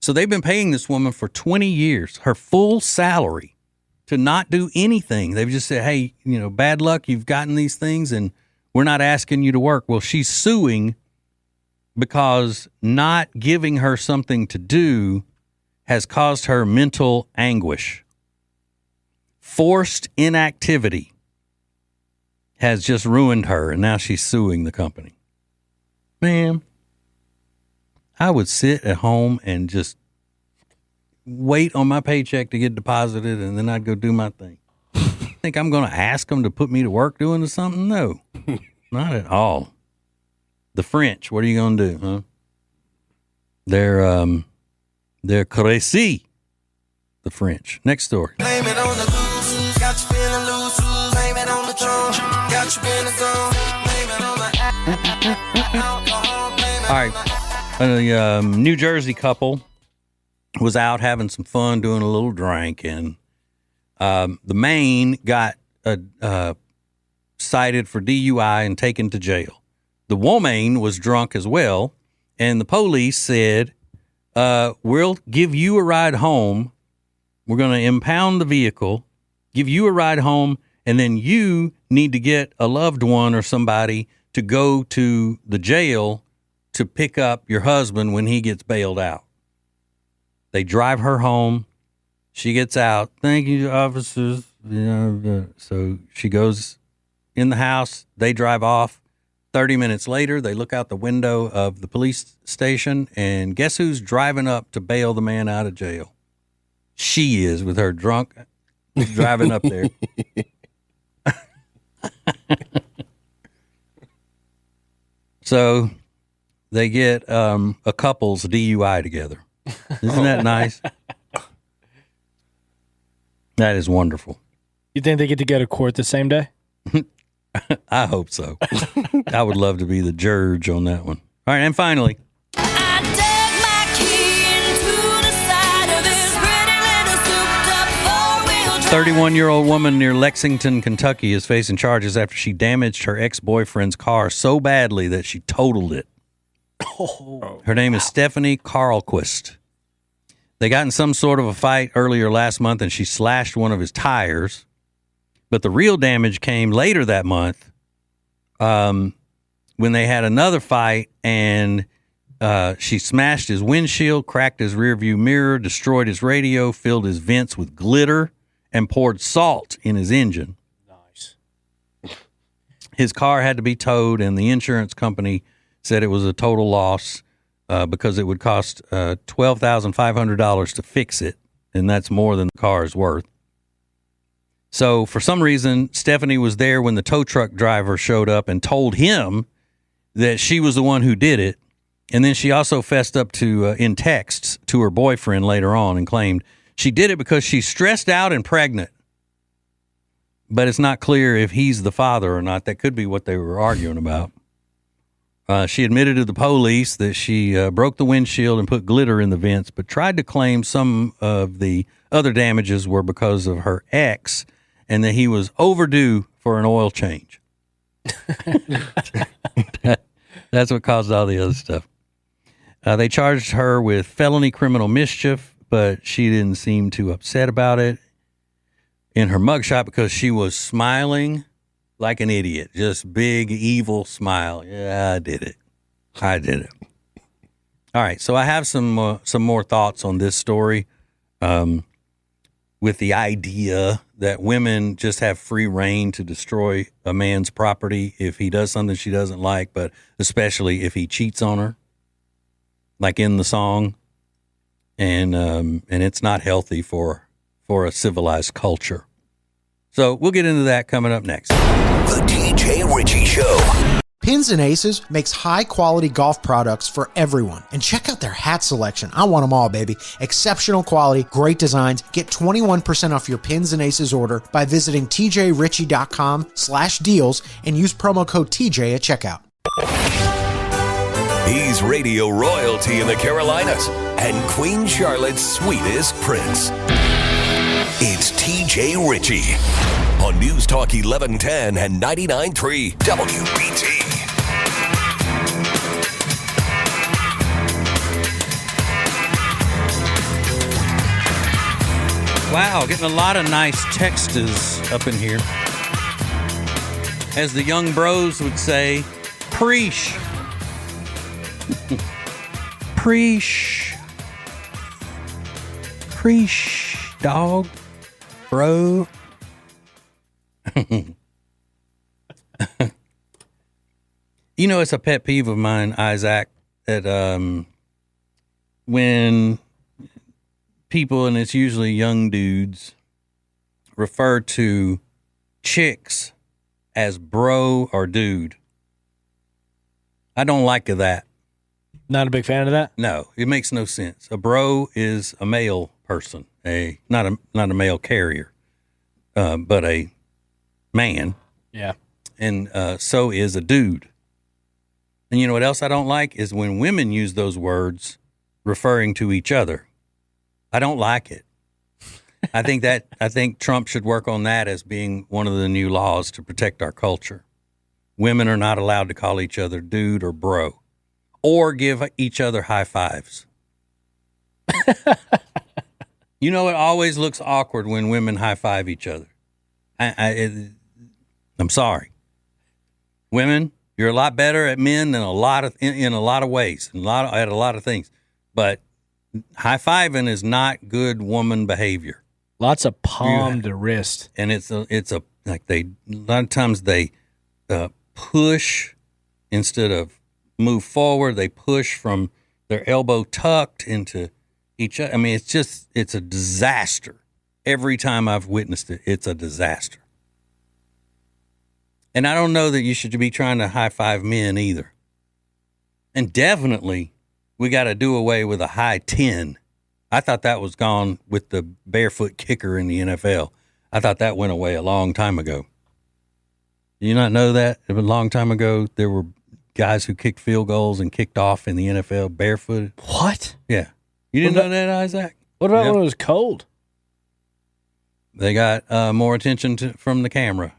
So they've been paying this woman for 20 years, her full salary, to not do anything. They've just said, hey, bad luck, you've gotten these things, and we're not asking you to work. Well, she's suing because not giving her something to do has caused her mental anguish. Forced inactivity has just ruined her, and now she's suing the company. Man, I would sit at home and just wait on my paycheck to get deposited, and then I'd go do my thing. Think I'm going to ask them to put me to work doing something? No, not at all. The French, what are you going to do, huh? They're crazy, the French. Next story. Blame it on the lose, got you feeling loose. Blame it on the drunk, got you in the zone. Blame it on the alcohol. All right, a New Jersey couple was out having some fun, doing a little drinking. The man got cited for DUI and taken to jail. The woman was drunk as well, and the police said, we'll give you a ride home. We're going to impound the vehicle, give you a ride home, and then you need to get a loved one or somebody to go to the jail to pick up your husband when he gets bailed out. They drive her home. She gets out. Thank you, officers. So she goes in the house. They drive off. 30 minutes later, they look out the window of the police station, and guess who's driving up to bail the man out of jail? She is, with her drunk, driving up there. So they get a couple's DUI together. Isn't that nice? That is wonderful. You think they get to go to court the same day? I hope so. I would love to be the judge on that one. All right, and finally. 31-year-old woman near Lexington, Kentucky is facing charges after she damaged her ex-boyfriend's car so badly that she totaled it. Her name is Stephanie Carlquist. They got in some sort of a fight earlier last month, and she slashed one of his tires. But the real damage came later that month when they had another fight, and she smashed his windshield, cracked his rearview mirror, destroyed his radio, filled his vents with glitter, and poured salt in his engine. Nice. His car had to be towed, and the insurance company said it was a total loss because it would cost $12,500 to fix it, and that's more than the car is worth. So for some reason, Stephanie was there when the tow truck driver showed up and told him that she was the one who did it. And then she also fessed up to in texts to her boyfriend later on and claimed she did it because she's stressed out and pregnant. But it's not clear if he's the father or not. That could be what they were arguing about. She admitted to the police that she broke the windshield and put glitter in the vents, but tried to claim some of the other damages were because of her ex and that he was overdue for an oil change. That's what caused all the other stuff. They charged her with felony criminal mischief, but she didn't seem too upset about it in her mugshot because she was smiling like an idiot. Just big, evil smile. Yeah, I did it. All right, so I have some more thoughts on this story with the idea that women just have free reign to destroy a man's property if he does something she doesn't like, but especially if he cheats on her, like in the song. And it's not healthy for a civilized culture. So we'll get into that coming up next. The TJ Ritchie Show. Pins and Aces makes high-quality golf products for everyone. And check out their hat selection. I want them all, baby. Exceptional quality, great designs. Get 21% off your Pins and Aces order by visiting tjritchie.com/deals and use promo code TJ at checkout. He's radio royalty in the Carolinas and Queen Charlotte's sweetest prince. It's TJ Ritchie on News Talk 1110 and 99.3 WBT. Wow, getting a lot of nice texts up in here. As the young bros would say, preesh. Preesh. Preesh, dog. Bro. You know, it's a pet peeve of mine, Isaac, that when people, and it's usually young dudes, refer to chicks as bro or dude. I don't like that. Not a big fan of that? No, it makes no sense. A bro is a male person, not a male carrier, but a man. Yeah. And so is a dude. And you know what else I don't like is when women use those words referring to each other. I don't like it. I think Trump should work on that as being one of the new laws to protect our culture. Women are not allowed to call each other dude or bro, or give each other high fives. You know, it always looks awkward when women high five each other. I'm sorry. Women, you're a lot better at men than in a lot of ways, at a lot of things. But high fiving is not good woman behavior. Lots of palm to wrist, and it's a lot of times they push instead of move forward. They push from their elbow tucked into each other. I mean, it's a disaster. Every time I've witnessed it, it's a disaster. And I don't know that you should be trying to high five men either. And definitely, we got to do away with a high 10. I thought that was gone with the barefoot kicker in the NFL. I thought that went away a long time ago. Do you not know that? A long time ago, there were guys who kicked field goals and kicked off in the NFL barefooted. What? Yeah. You didn't know that, Isaac? What about when it was cold? They got more attention from the camera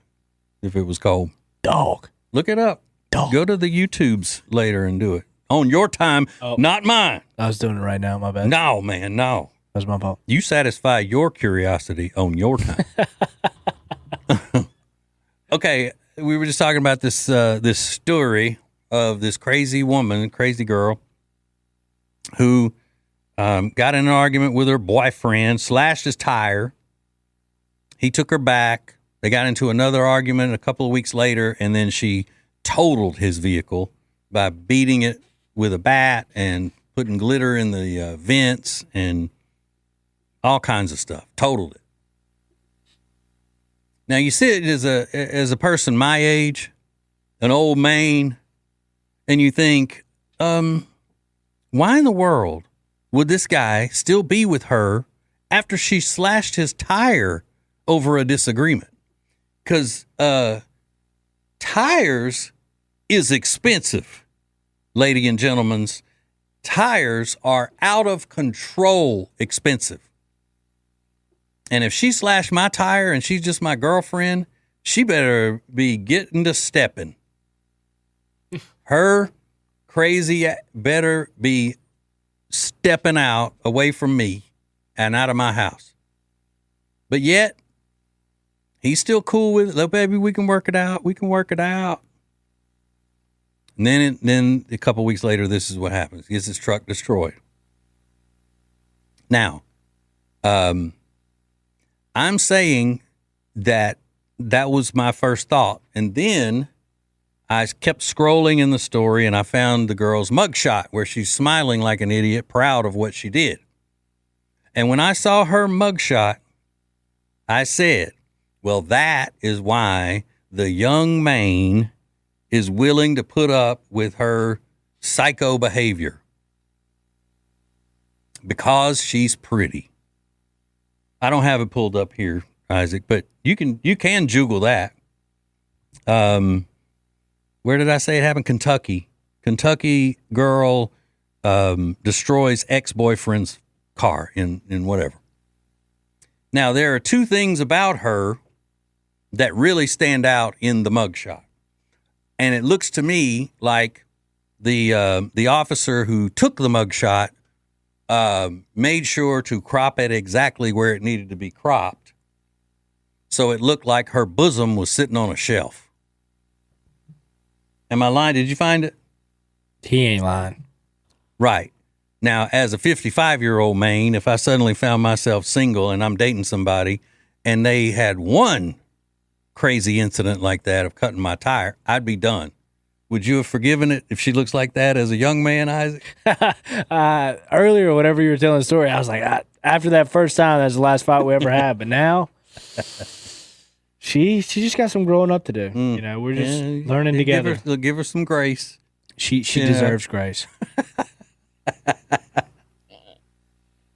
if it was cold. Dog. Look it up. Dog. Go to the YouTubes later and do it. On your time, not mine. I was doing it right now, my bad. No, man, no. That's my fault. You satisfy your curiosity on your time. Okay, we were just talking about this this story of this crazy woman, crazy girl, who got in an argument with her boyfriend, slashed his tire. He took her back. They got into another argument a couple of weeks later, and then she totaled his vehicle by beating it with a bat and putting glitter in the vents and all kinds of stuff. Totaled it. Now you sit as a person my age, an old man, and you think, why in the world would this guy still be with her after she slashed his tire over a disagreement? Because tires is expensive. Ladies and gentlemen, tires are out of control expensive. And if she slashed my tire and she's just my girlfriend, she better be getting to stepping. Her crazy better be stepping out away from me and out of my house. But yet, he's still cool with it. Look, baby, we can work it out. We can work it out. And then a couple weeks later, this is what happens. He gets his truck destroyed. Now, I'm saying that was my first thought. And then I kept scrolling in the story and I found the girl's mugshot where she's smiling like an idiot, proud of what she did. And when I saw her mugshot, I said, well, that is why the young man is willing to put up with her psycho behavior. Because she's pretty. I don't have it pulled up here, Isaac, but you can Google that. Where did I say it happened? Kentucky. Kentucky girl destroys ex-boyfriend's car in whatever. Now, there are two things about her that really stand out in the mugshot. And it looks to me like the officer who took the mugshot made sure to crop it exactly where it needed to be cropped. So it looked like her bosom was sitting on a shelf. Am I lying? Did you find it? He ain't lying. Right. Now, as a 55-year-old man, if I suddenly found myself single and I'm dating somebody and they had one crazy incident like that of cutting my tire, I'd be done. Would you have forgiven it if she looks like that as a young man, Isaac? Earlier, whenever you were telling the story, I was like, after that first time, that's the last fight we ever had. But now, she just got some growing up to do. You know, we're just learning together. Give her some grace. She deserves grace.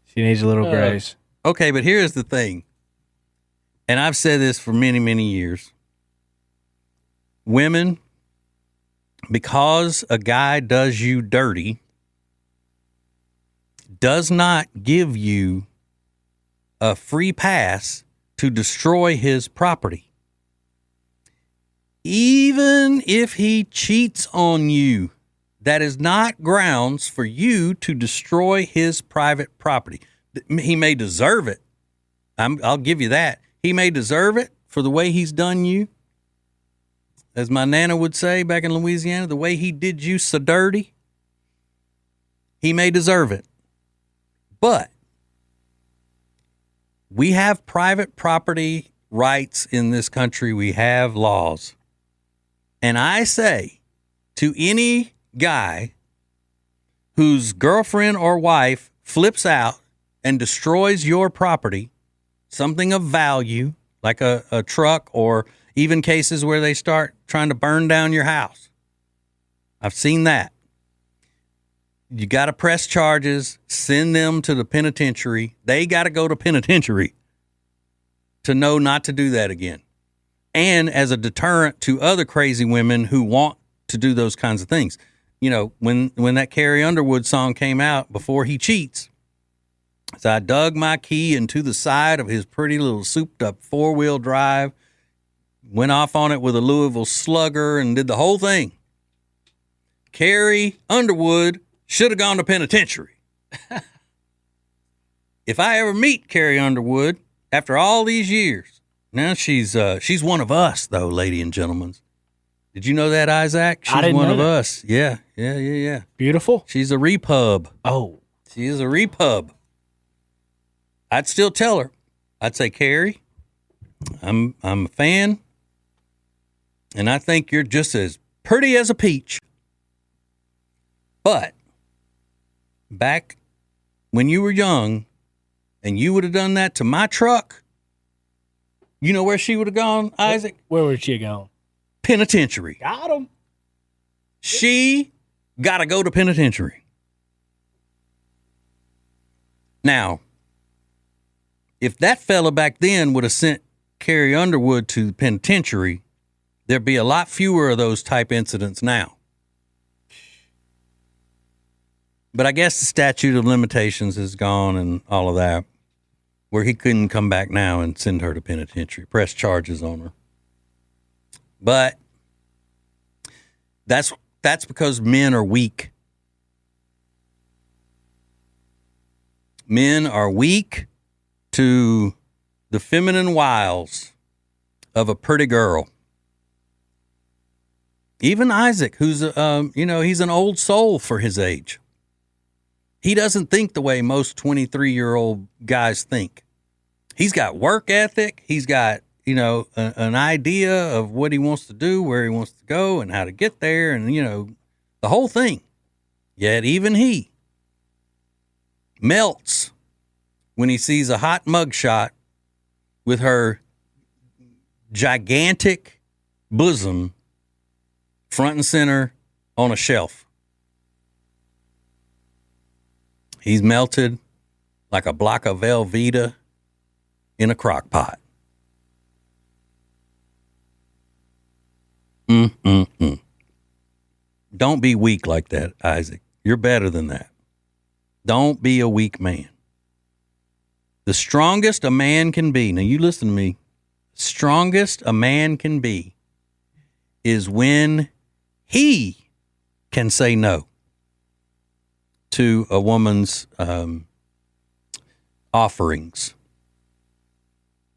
She needs a little grace. Okay, but here's the thing. And I've said this for many, many years. Women, because a guy does you dirty, does not give you a free pass to destroy his property. Even if he cheats on you, that is not grounds for you to destroy his private property. He may deserve it. I'll give you that. He may deserve it for the way he's done you. As my nana would say back in Louisiana, the way he did you so dirty, he may deserve it. But we have private property rights in this country. We have laws. And I say to any guy whose girlfriend or wife flips out and destroys your property, something of value, like a truck, or even cases where they start trying to burn down your house. I've seen that. You got to press charges, send them to the penitentiary. They got to go to penitentiary to know not to do that again. And as a deterrent to other crazy women who want to do those kinds of things. You know, when that Carrie Underwood song came out, Before He Cheats, so I dug my key into the side of his pretty little souped up 4-wheel drive, went off on it with a Louisville Slugger and did the whole thing. Carrie Underwood should have gone to penitentiary. If I ever meet Carrie Underwood after all these years, now she's one of us, though, ladies and gentlemen. Did you know that, Isaac? She's I didn't one know of that. us. Yeah. Beautiful. She's a repub. Oh, She is a repub. I'd still tell her. I'd say, Carrie, I'm a fan, and I think you're just as pretty as a peach. But back when you were young and you would have done that to my truck, you know where she would have gone, Isaac? where would she go? Penitentiary. Got him. She got to go to penitentiary. Now, if that fella back then would have sent Carrie Underwood to the penitentiary, there'd be a lot fewer of those type incidents now. But I guess the statute of limitations is gone and all of that, where he couldn't come back now and send her to penitentiary, press charges on her. But that's because men are weak. Men are weak to the feminine wiles of a pretty girl. Even Isaac, who's, he's an old soul for his age. He doesn't think the way most 23-year-old guys think. He's got work ethic. He's got, an idea of what he wants to do, where he wants to go, and how to get there, and, the whole thing. Yet even he melts when he sees a hot mugshot with her gigantic bosom front and center on a shelf. He's melted like a block of Velveeta in a crock pot. Don't be weak like that, Isaac. You're better than that. Don't be a weak man. The strongest a man can be, now you listen to me, strongest a man can be is when he can say no to a woman's offerings.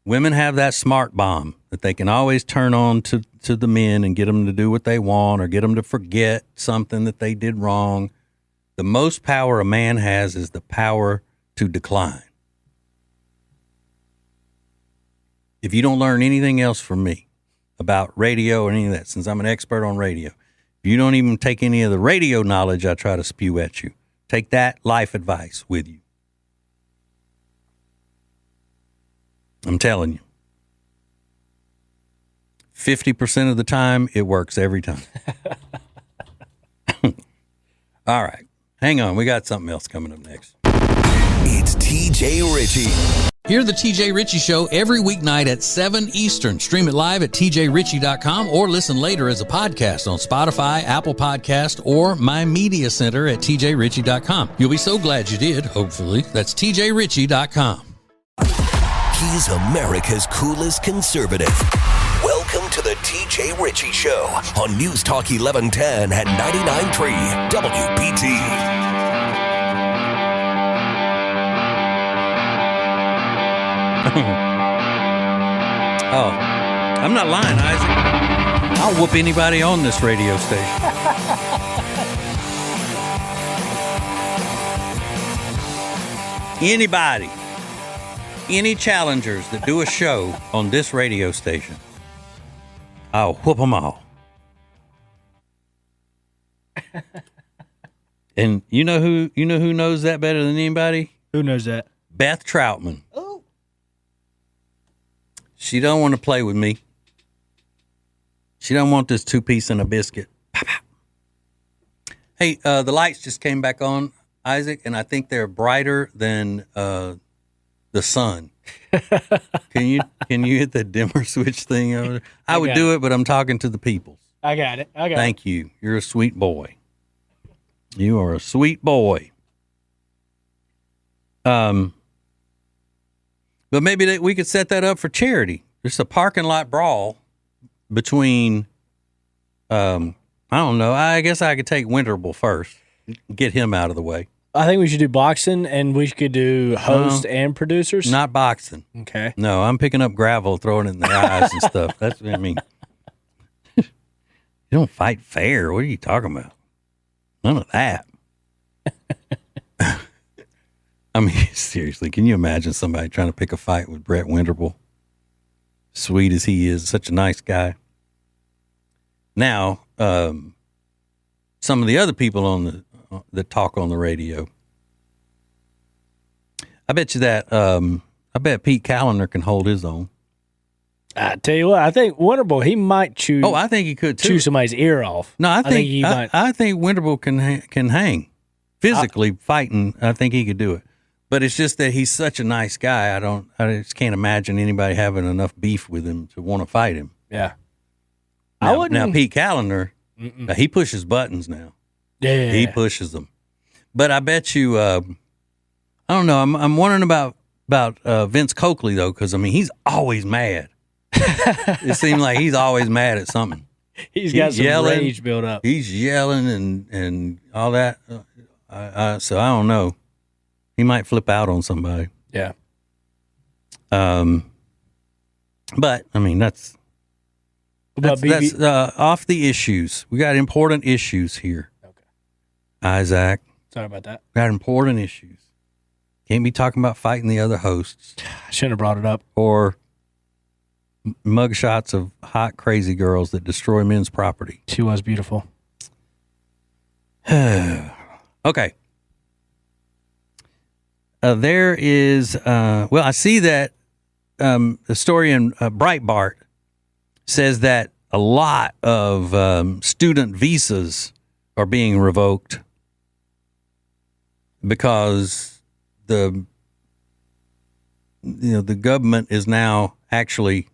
Women have that smart bomb that they can always turn on to the men and get them to do what they want or get them to forget something that they did wrong. The most power a man has is the power to decline. If you don't learn anything else from me about radio or any of that, since I'm an expert on radio, if you don't even take any of the radio knowledge I try to spew at you, take that life advice with you. I'm telling you. 50% of the time, it works every time. All right. Hang on, we got something else coming up next. It's TJ Ritchie. Hear the TJ Ritchie Show every weeknight at 7 Eastern. Stream it live at tjritchie.com or listen later as a podcast on Spotify, Apple Podcast, or My Media Center at tjritchie.com. You'll be so glad you did, hopefully. That's tjritchie.com. He's America's coolest conservative. Welcome to the TJ Ritchie Show on News Talk 1110 and 99.3 WBT. Oh, I'm not lying, Isaac. I'll whoop anybody on this radio station. Anybody. Any challengers that do a show on this radio station, I'll whoop them all. And you know who knows that better than anybody? Who knows that? Beth Troutman. Oh. She don't want to play with me. She don't want this 2-piece and a biscuit. Hey, the lights just came back on, Isaac, and I think they're brighter than the sun. Can you hit that dimmer switch thing over there? I would do it, but I'm talking to the people. I got it. Thank you. You're a sweet boy. You are a sweet boy. But maybe we could set that up for charity. Just a parking lot brawl between, I don't know. I guess I could take Winterable first. Get him out of the way. I think we should do boxing, and we could do host and producers. Not boxing. Okay. No, I'm picking up gravel, throwing it in their eyes and stuff. That's what I mean. You don't fight fair. What are you talking about? None of that. I mean, seriously, can you imagine somebody trying to pick a fight with Brett Winterble? Sweet as he is, such a nice guy. Now, some of the other people that talk on the radio, I bet you that I bet Pete Callender can hold his own. I tell you what, I think Winterble, he might chew. Oh, I think he could too. Chew somebody's ear off. No, I think Winterble can hang. Physically fighting, I think he could do it. But it's just that he's such a nice guy. I just can't imagine anybody having enough beef with him to want to fight him. Yeah. Now Pete Callender, he pushes buttons now. Yeah. He pushes them. But I bet you, I don't know. I'm wondering about Vince Coakley though, because I mean he's always mad. It seems like he's always mad at something. He's got some yelling, rage built up. He's yelling and all that. So I don't know. He might flip out on somebody. Yeah. But I mean that's off the issues. We got important issues here. Okay. Isaac. Sorry about that. Got important issues. Can't be talking about fighting the other hosts. I shouldn't have brought it up. Or mugshots of hot, crazy girls that destroy men's property. She was beautiful. Okay. There is, I see that the story in Breitbart says that a lot of student visas are being revoked because the government is now actually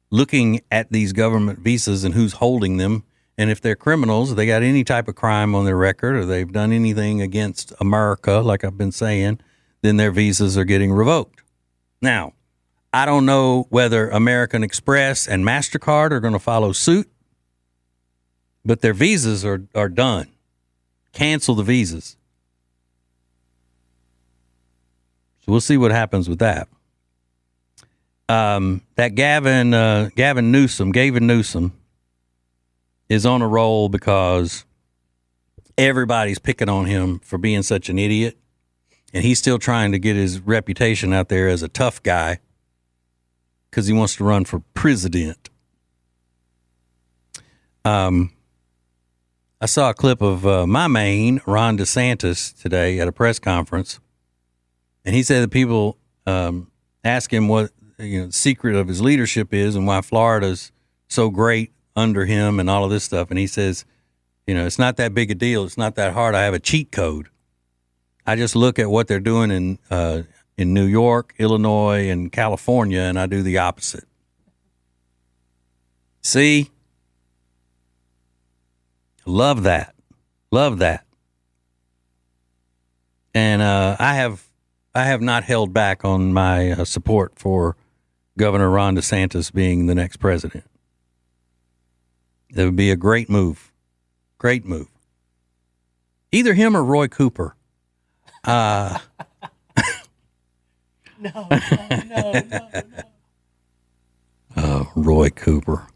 looking at these government visas and who's holding them. And if they're criminals, they got any type of crime on their record or they've done anything against America, like I've been saying, then their visas are getting revoked. Now, I don't know whether American Express and MasterCard are going to follow suit, but their visas are done. Cancel the visas. So we'll see what happens with that. That Gavin Newsom is on a roll because everybody's picking on him for being such an idiot. And he's still trying to get his reputation out there as a tough guy because he wants to run for president. I saw a clip of my main, Ron DeSantis, today at a press conference. And he said that people ask him what the secret of his leadership is and why Florida's so great under him and all of this stuff. And he says, it's not that big a deal. It's not that hard. I have a cheat code. I just look at what they're doing in New York, Illinois, and California, and I do the opposite. See? Love that. Love that. And I have not held back on my support for Governor Ron DeSantis being the next president. That would be a great move. Great move. Either him or Roy Cooper. No. Oh, Roy Cooper.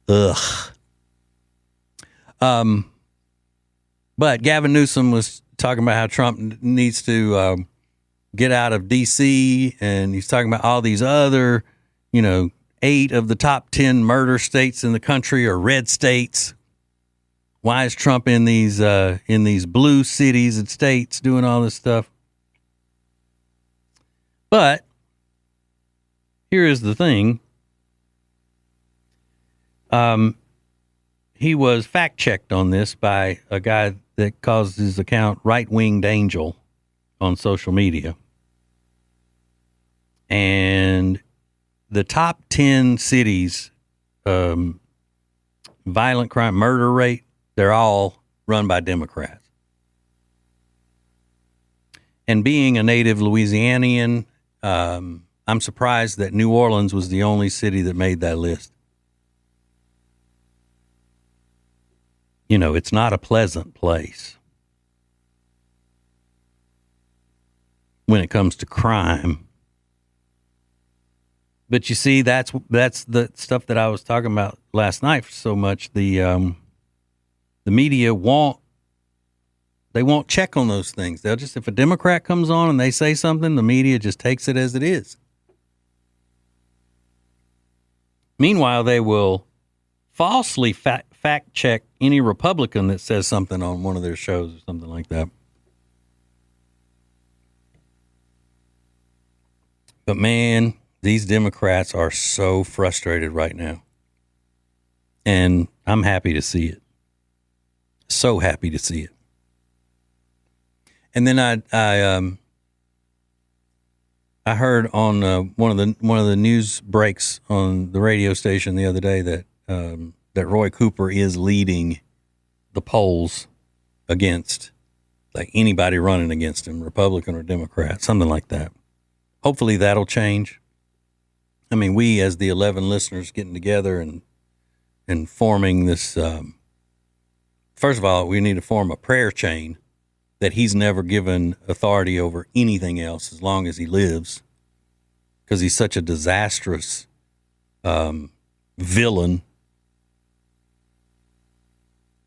Ugh. But Gavin Newsom was talking about how Trump needs to get out of D.C., and he's talking about all these other, 8 of the top 10 murder states in the country are red states. Why is Trump in these blue cities and states doing all this stuff? But here is the thing. He was fact-checked on this by a guy that calls his account Right-Winged Angel on social media. And the top 10 cities, violent crime, murder rate, they're all run by Democrats. And being a native Louisianian, I'm surprised that New Orleans was the only city that made that list. It's not a pleasant place when it comes to crime. But you see, that's the stuff that I was talking about last night so much. The media won't check on those things. They'll just, if a Democrat comes on and they say something, the media just takes it as it is. Meanwhile, they will falsely fact check any Republican that says something on one of their shows or something like that. But man, these Democrats are so frustrated right now. And I'm happy to see it. So happy to see it. And then I heard on one of the news breaks on the radio station the other day that Roy Cooper is leading the polls against like anybody running against him, Republican or Democrat, something like that. Hopefully that'll change. I mean, we as the 11 listeners getting together and forming this, first of all, we need to form a prayer chain that he's never given authority over anything else as long as he lives, because he's such a disastrous villain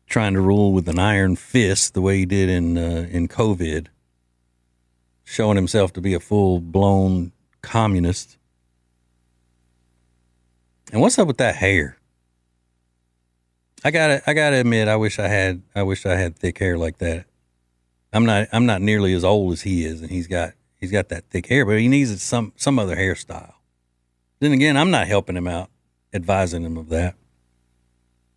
trying to rule with an iron fist the way he did in COVID, showing himself to be a full-blown communist. And what's up with that hair? I gotta admit, I wish I had thick hair like that. I'm not nearly as old as he is, and he's got that thick hair, but he needs some other hairstyle. Then again, I'm not helping him out, advising him of that.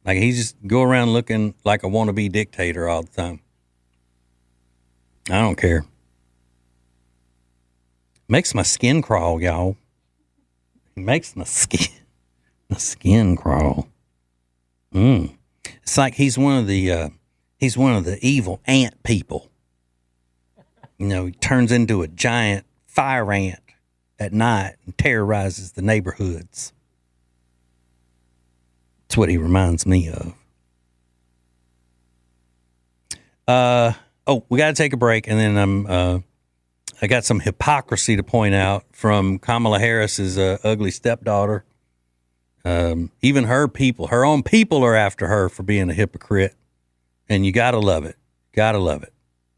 Like, he just go around looking like a wannabe dictator all the time. I don't care. Makes my skin crawl, y'all. It makes my skin crawl. It's like he's one of the evil ant people. He turns into a giant fire ant at night and terrorizes the neighborhoods. That's what he reminds me of. We got to take a break, and then I got some hypocrisy to point out from Kamala Harris's ugly stepdaughter. Even her own people are after her for being a hypocrite, and you got to love it. Got to love it.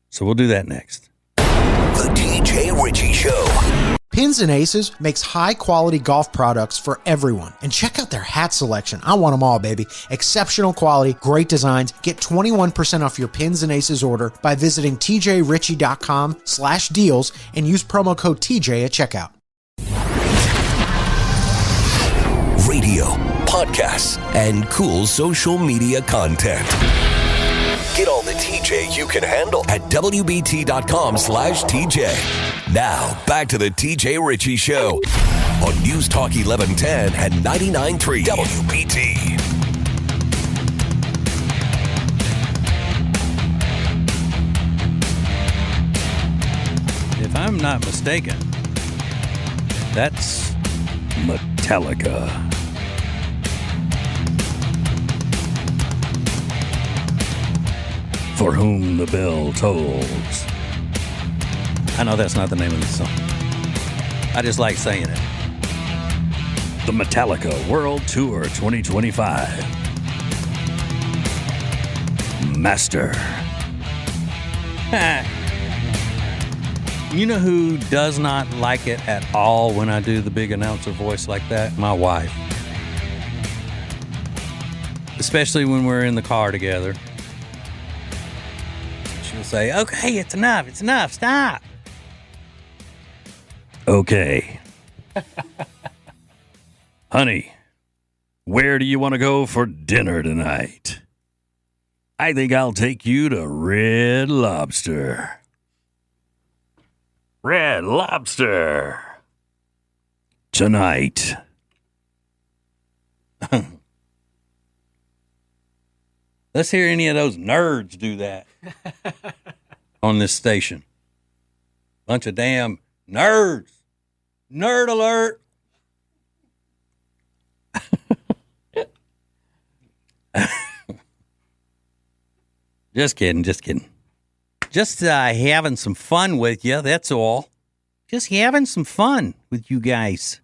So we'll do that next. The TJ Ritchie Show. Pins and Aces makes high-quality golf products for everyone. And check out their hat selection. I want them all, baby. Exceptional quality, great designs. Get 21% off your Pins and Aces order by visiting tjritchie.com/deals and use promo code TJ at checkout. Radio, podcasts, and cool social media content. Get all the TJ you can handle at WBT.com/TJ. Now, back to the TJ Ritchie Show on News Talk 1110 and 99.3 WBT. If I'm not mistaken, that's Metallica. For whom the bell tolls. I know that's not the name of the song. I just like saying it. The Metallica World Tour 2025. Master. You know who does not like it at all when I do the big announcer voice like that? My wife. Especially when we're in the car together. She'll say, okay, it's enough, stop. Okay. Honey, where do you want to go for dinner tonight? I think I'll take you to Red Lobster. Red Lobster. Tonight. Let's hear any of those nerds do that on this station. Bunch of damn nerds. Nerd alert. Just kidding. Just having some fun with you, that's all. Just having some fun with you guys.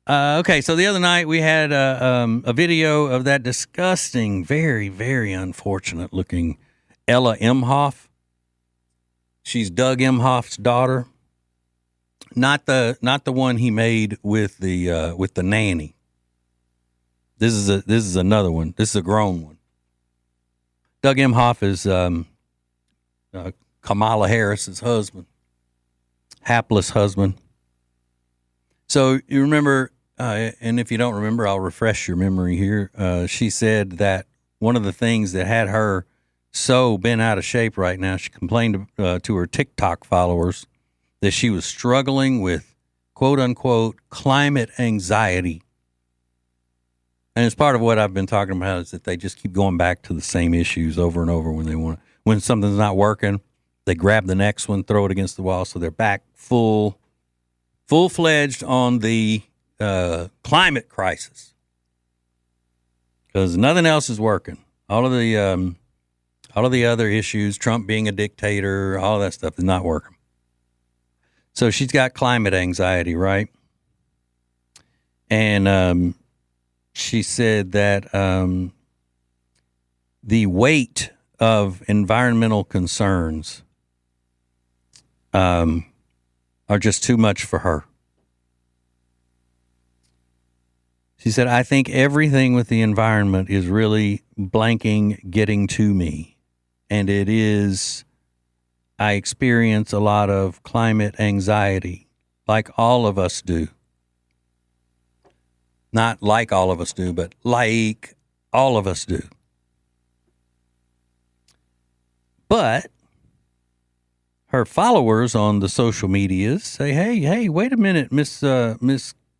Okay, so the other night we had a video of that disgusting, very, very unfortunate-looking Ella Emhoff. She's Doug Emhoff's daughter. Not the one he made with the nanny. This is another one. This is a grown one. Doug Emhoff is Kamala Harris's husband, hapless husband. So you remember, and if you don't remember, I'll refresh your memory here. She said that one of the things that had her so bent out of shape right now, she complained to her TikTok followers that she was struggling with, quote unquote, climate anxiety. And it's part of what I've been talking about is that they just keep going back to the same issues over and over when something's not working, they grab the next one, throw it against the wall. So they're back full-fledged on the climate crisis because nothing else is working. All of the other issues, Trump being a dictator, all of that stuff is not working. So she's got climate anxiety, right? And she said that the weight of environmental concerns are just too much for her. She said, I think everything with the environment is really blanking getting to me. And it is, I experience a lot of climate anxiety, like all of us do. Not like all of us do, but like all of us do. But her followers on the social medias say, hey, wait a minute, Miss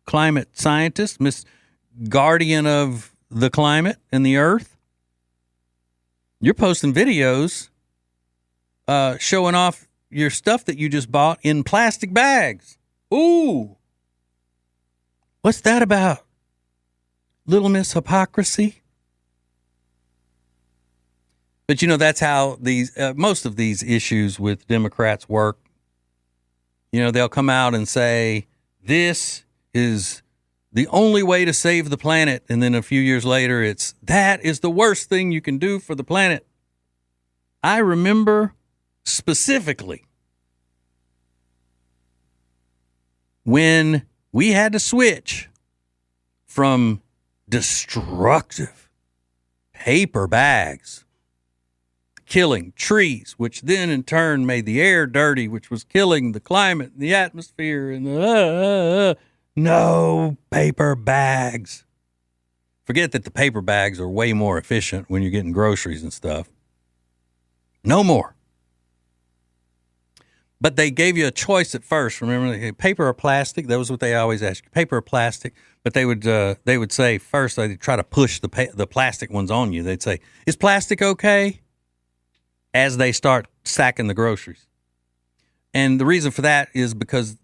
Climate Scientist, Miss Guardian of the Climate and the Earth. You're posting videos showing off your stuff that you just bought in plastic bags. Ooh. What's that about? Little Miss Hypocrisy? But, that's how these most of these issues with Democrats work. They'll come out and say, this is the only way to save the planet. And then a few years later, that is the worst thing you can do for the planet. I remember specifically when we had to switch from destructive paper bags, killing trees, which then in turn made the air dirty, which was killing the climate and the atmosphere and no paper bags. Forget that the paper bags are way more efficient when you're getting groceries and stuff. No more. But they gave you a choice at first. Remember, paper or plastic? That was what they always asked you, paper or plastic. But they would say first, they'd try to push the plastic ones on you. They'd say, is plastic okay? As they start stacking the groceries. And the reason for that is because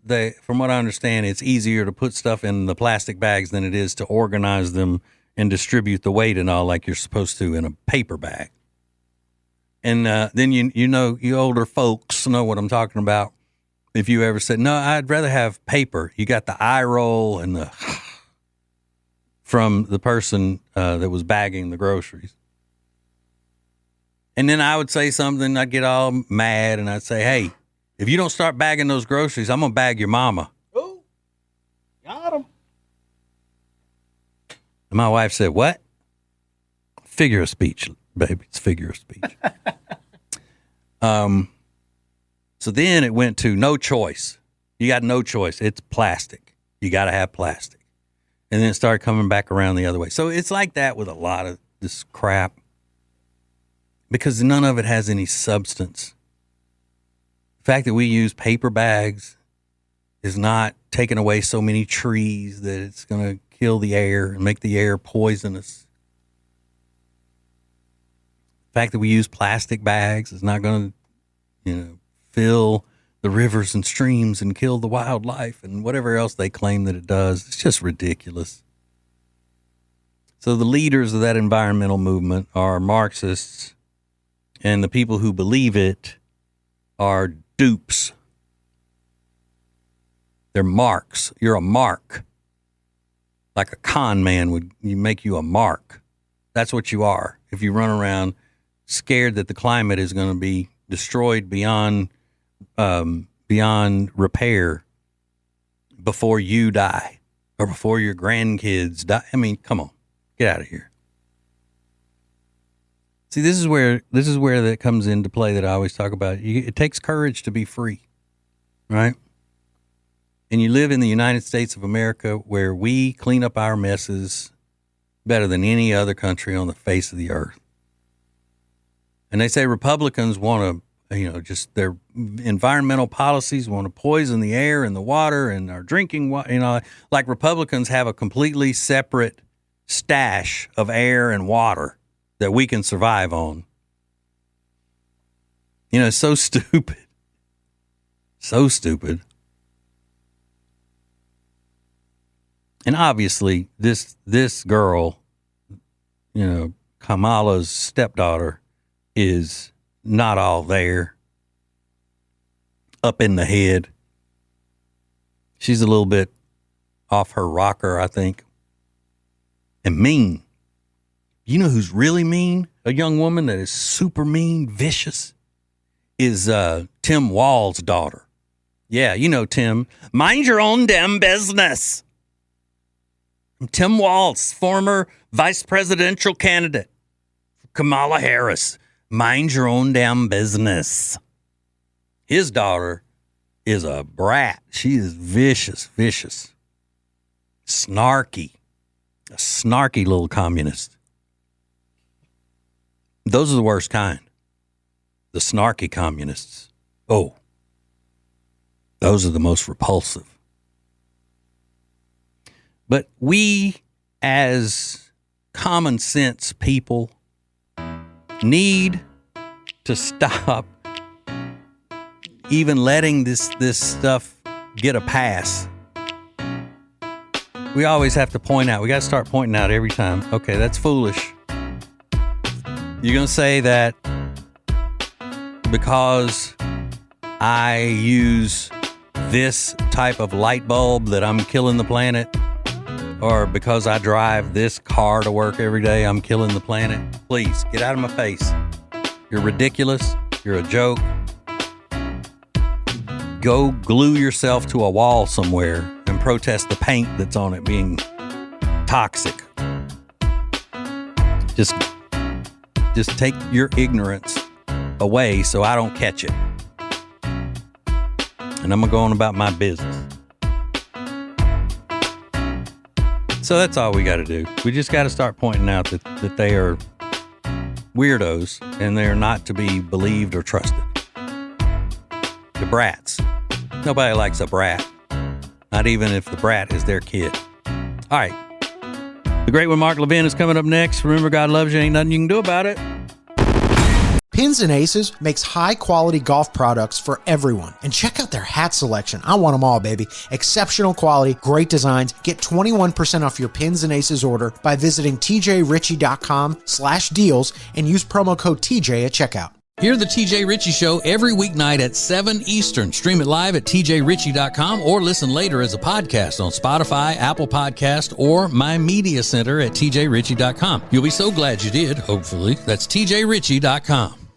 from what I understand, it's easier to put stuff in the plastic bags than it is to organize them and distribute the weight and all like you're supposed to in a paper bag. And then you older folks know what I'm talking about. If you ever said, no, I'd rather have paper, you got the eye roll and the from the person that was bagging the groceries. And then I would say something, I'd get all mad and I'd say, hey, if you don't start bagging those groceries, I'm going to bag your mama. Oh, got him. And my wife said, what? Figure of speech, baby. It's figure of speech. So then it went to no choice. You got no choice. It's plastic. You got to have plastic. And then it started coming back around the other way. So it's like that with a lot of this crap because none of it has any substance. The fact that we use paper bags is not taking away so many trees that it's going to kill the air and make the air poisonous. The fact that we use plastic bags is not going to, fill the rivers and streams and kill the wildlife and whatever else they claim that it does. It's just ridiculous. So the leaders of that environmental movement are Marxists, and the people who believe it are dupes. They're marks. You're a mark. Like a con man would make you a mark. That's what you are. If you run around scared that the climate is going to be destroyed beyond repair before you die or before your grandkids die. I mean, come on, get out of here. See, this is where that comes into play that I always talk about. It takes courage to be free, right? And you live in the United States of America where we clean up our messes better than any other country on the face of the earth. And they say Republicans want to, just their environmental policies want to poison the air and the water and our drinking water, like Republicans have a completely separate stash of air and water that we can survive on. It's so stupid. So stupid. And obviously this girl, Kamala's stepdaughter, is not all there, up in the head. She's a little bit off her rocker, I think. And mean. You know who's really mean? A young woman that is super mean, vicious, is Tim Wall's daughter. Yeah, Tim. Mind your own damn business. Tim Walz, former vice presidential candidate for Kamala Harris. Mind your own damn business. His daughter is a brat. She is vicious, snarky, a snarky little communist. Those are the worst kind. The snarky communists. Oh, those are the most repulsive. But we, as common sense people, need to stop even letting this stuff get a pass. We always have to point out. We got to start pointing out every time. Okay, that's foolish. You're going to say that because I use this type of light bulb that I'm killing the planet, or because I drive this car to work every day, I'm killing the planet. Please, get out of my face. You're ridiculous. You're a joke. Go glue yourself to a wall somewhere and protest the paint that's on it being toxic. Just take your ignorance away so I don't catch it. And I'm going to go on about my business. So that's all we got to do. We just got to start pointing out that they are weirdos, and they're not to be believed or trusted. The brats. Nobody likes a brat. Not even if the brat is their kid. All right. The great one, Mark Levin, is coming up next. Remember, God loves you. Ain't nothing you can do about it. Pins and Aces makes high-quality golf products for everyone. And check out their hat selection. I want them all, baby. Exceptional quality, great designs. Get 21% off your Pins and Aces order by visiting tjritchie.com/deals and use promo code TJ at checkout. Hear the TJ Ritchie Show every weeknight at 7 Eastern. Stream it live at tjritchie.com or listen later as a podcast on Spotify, Apple Podcast, or My Media Center at tjritchie.com. You'll be so glad you did, hopefully. That's tjritchie.com.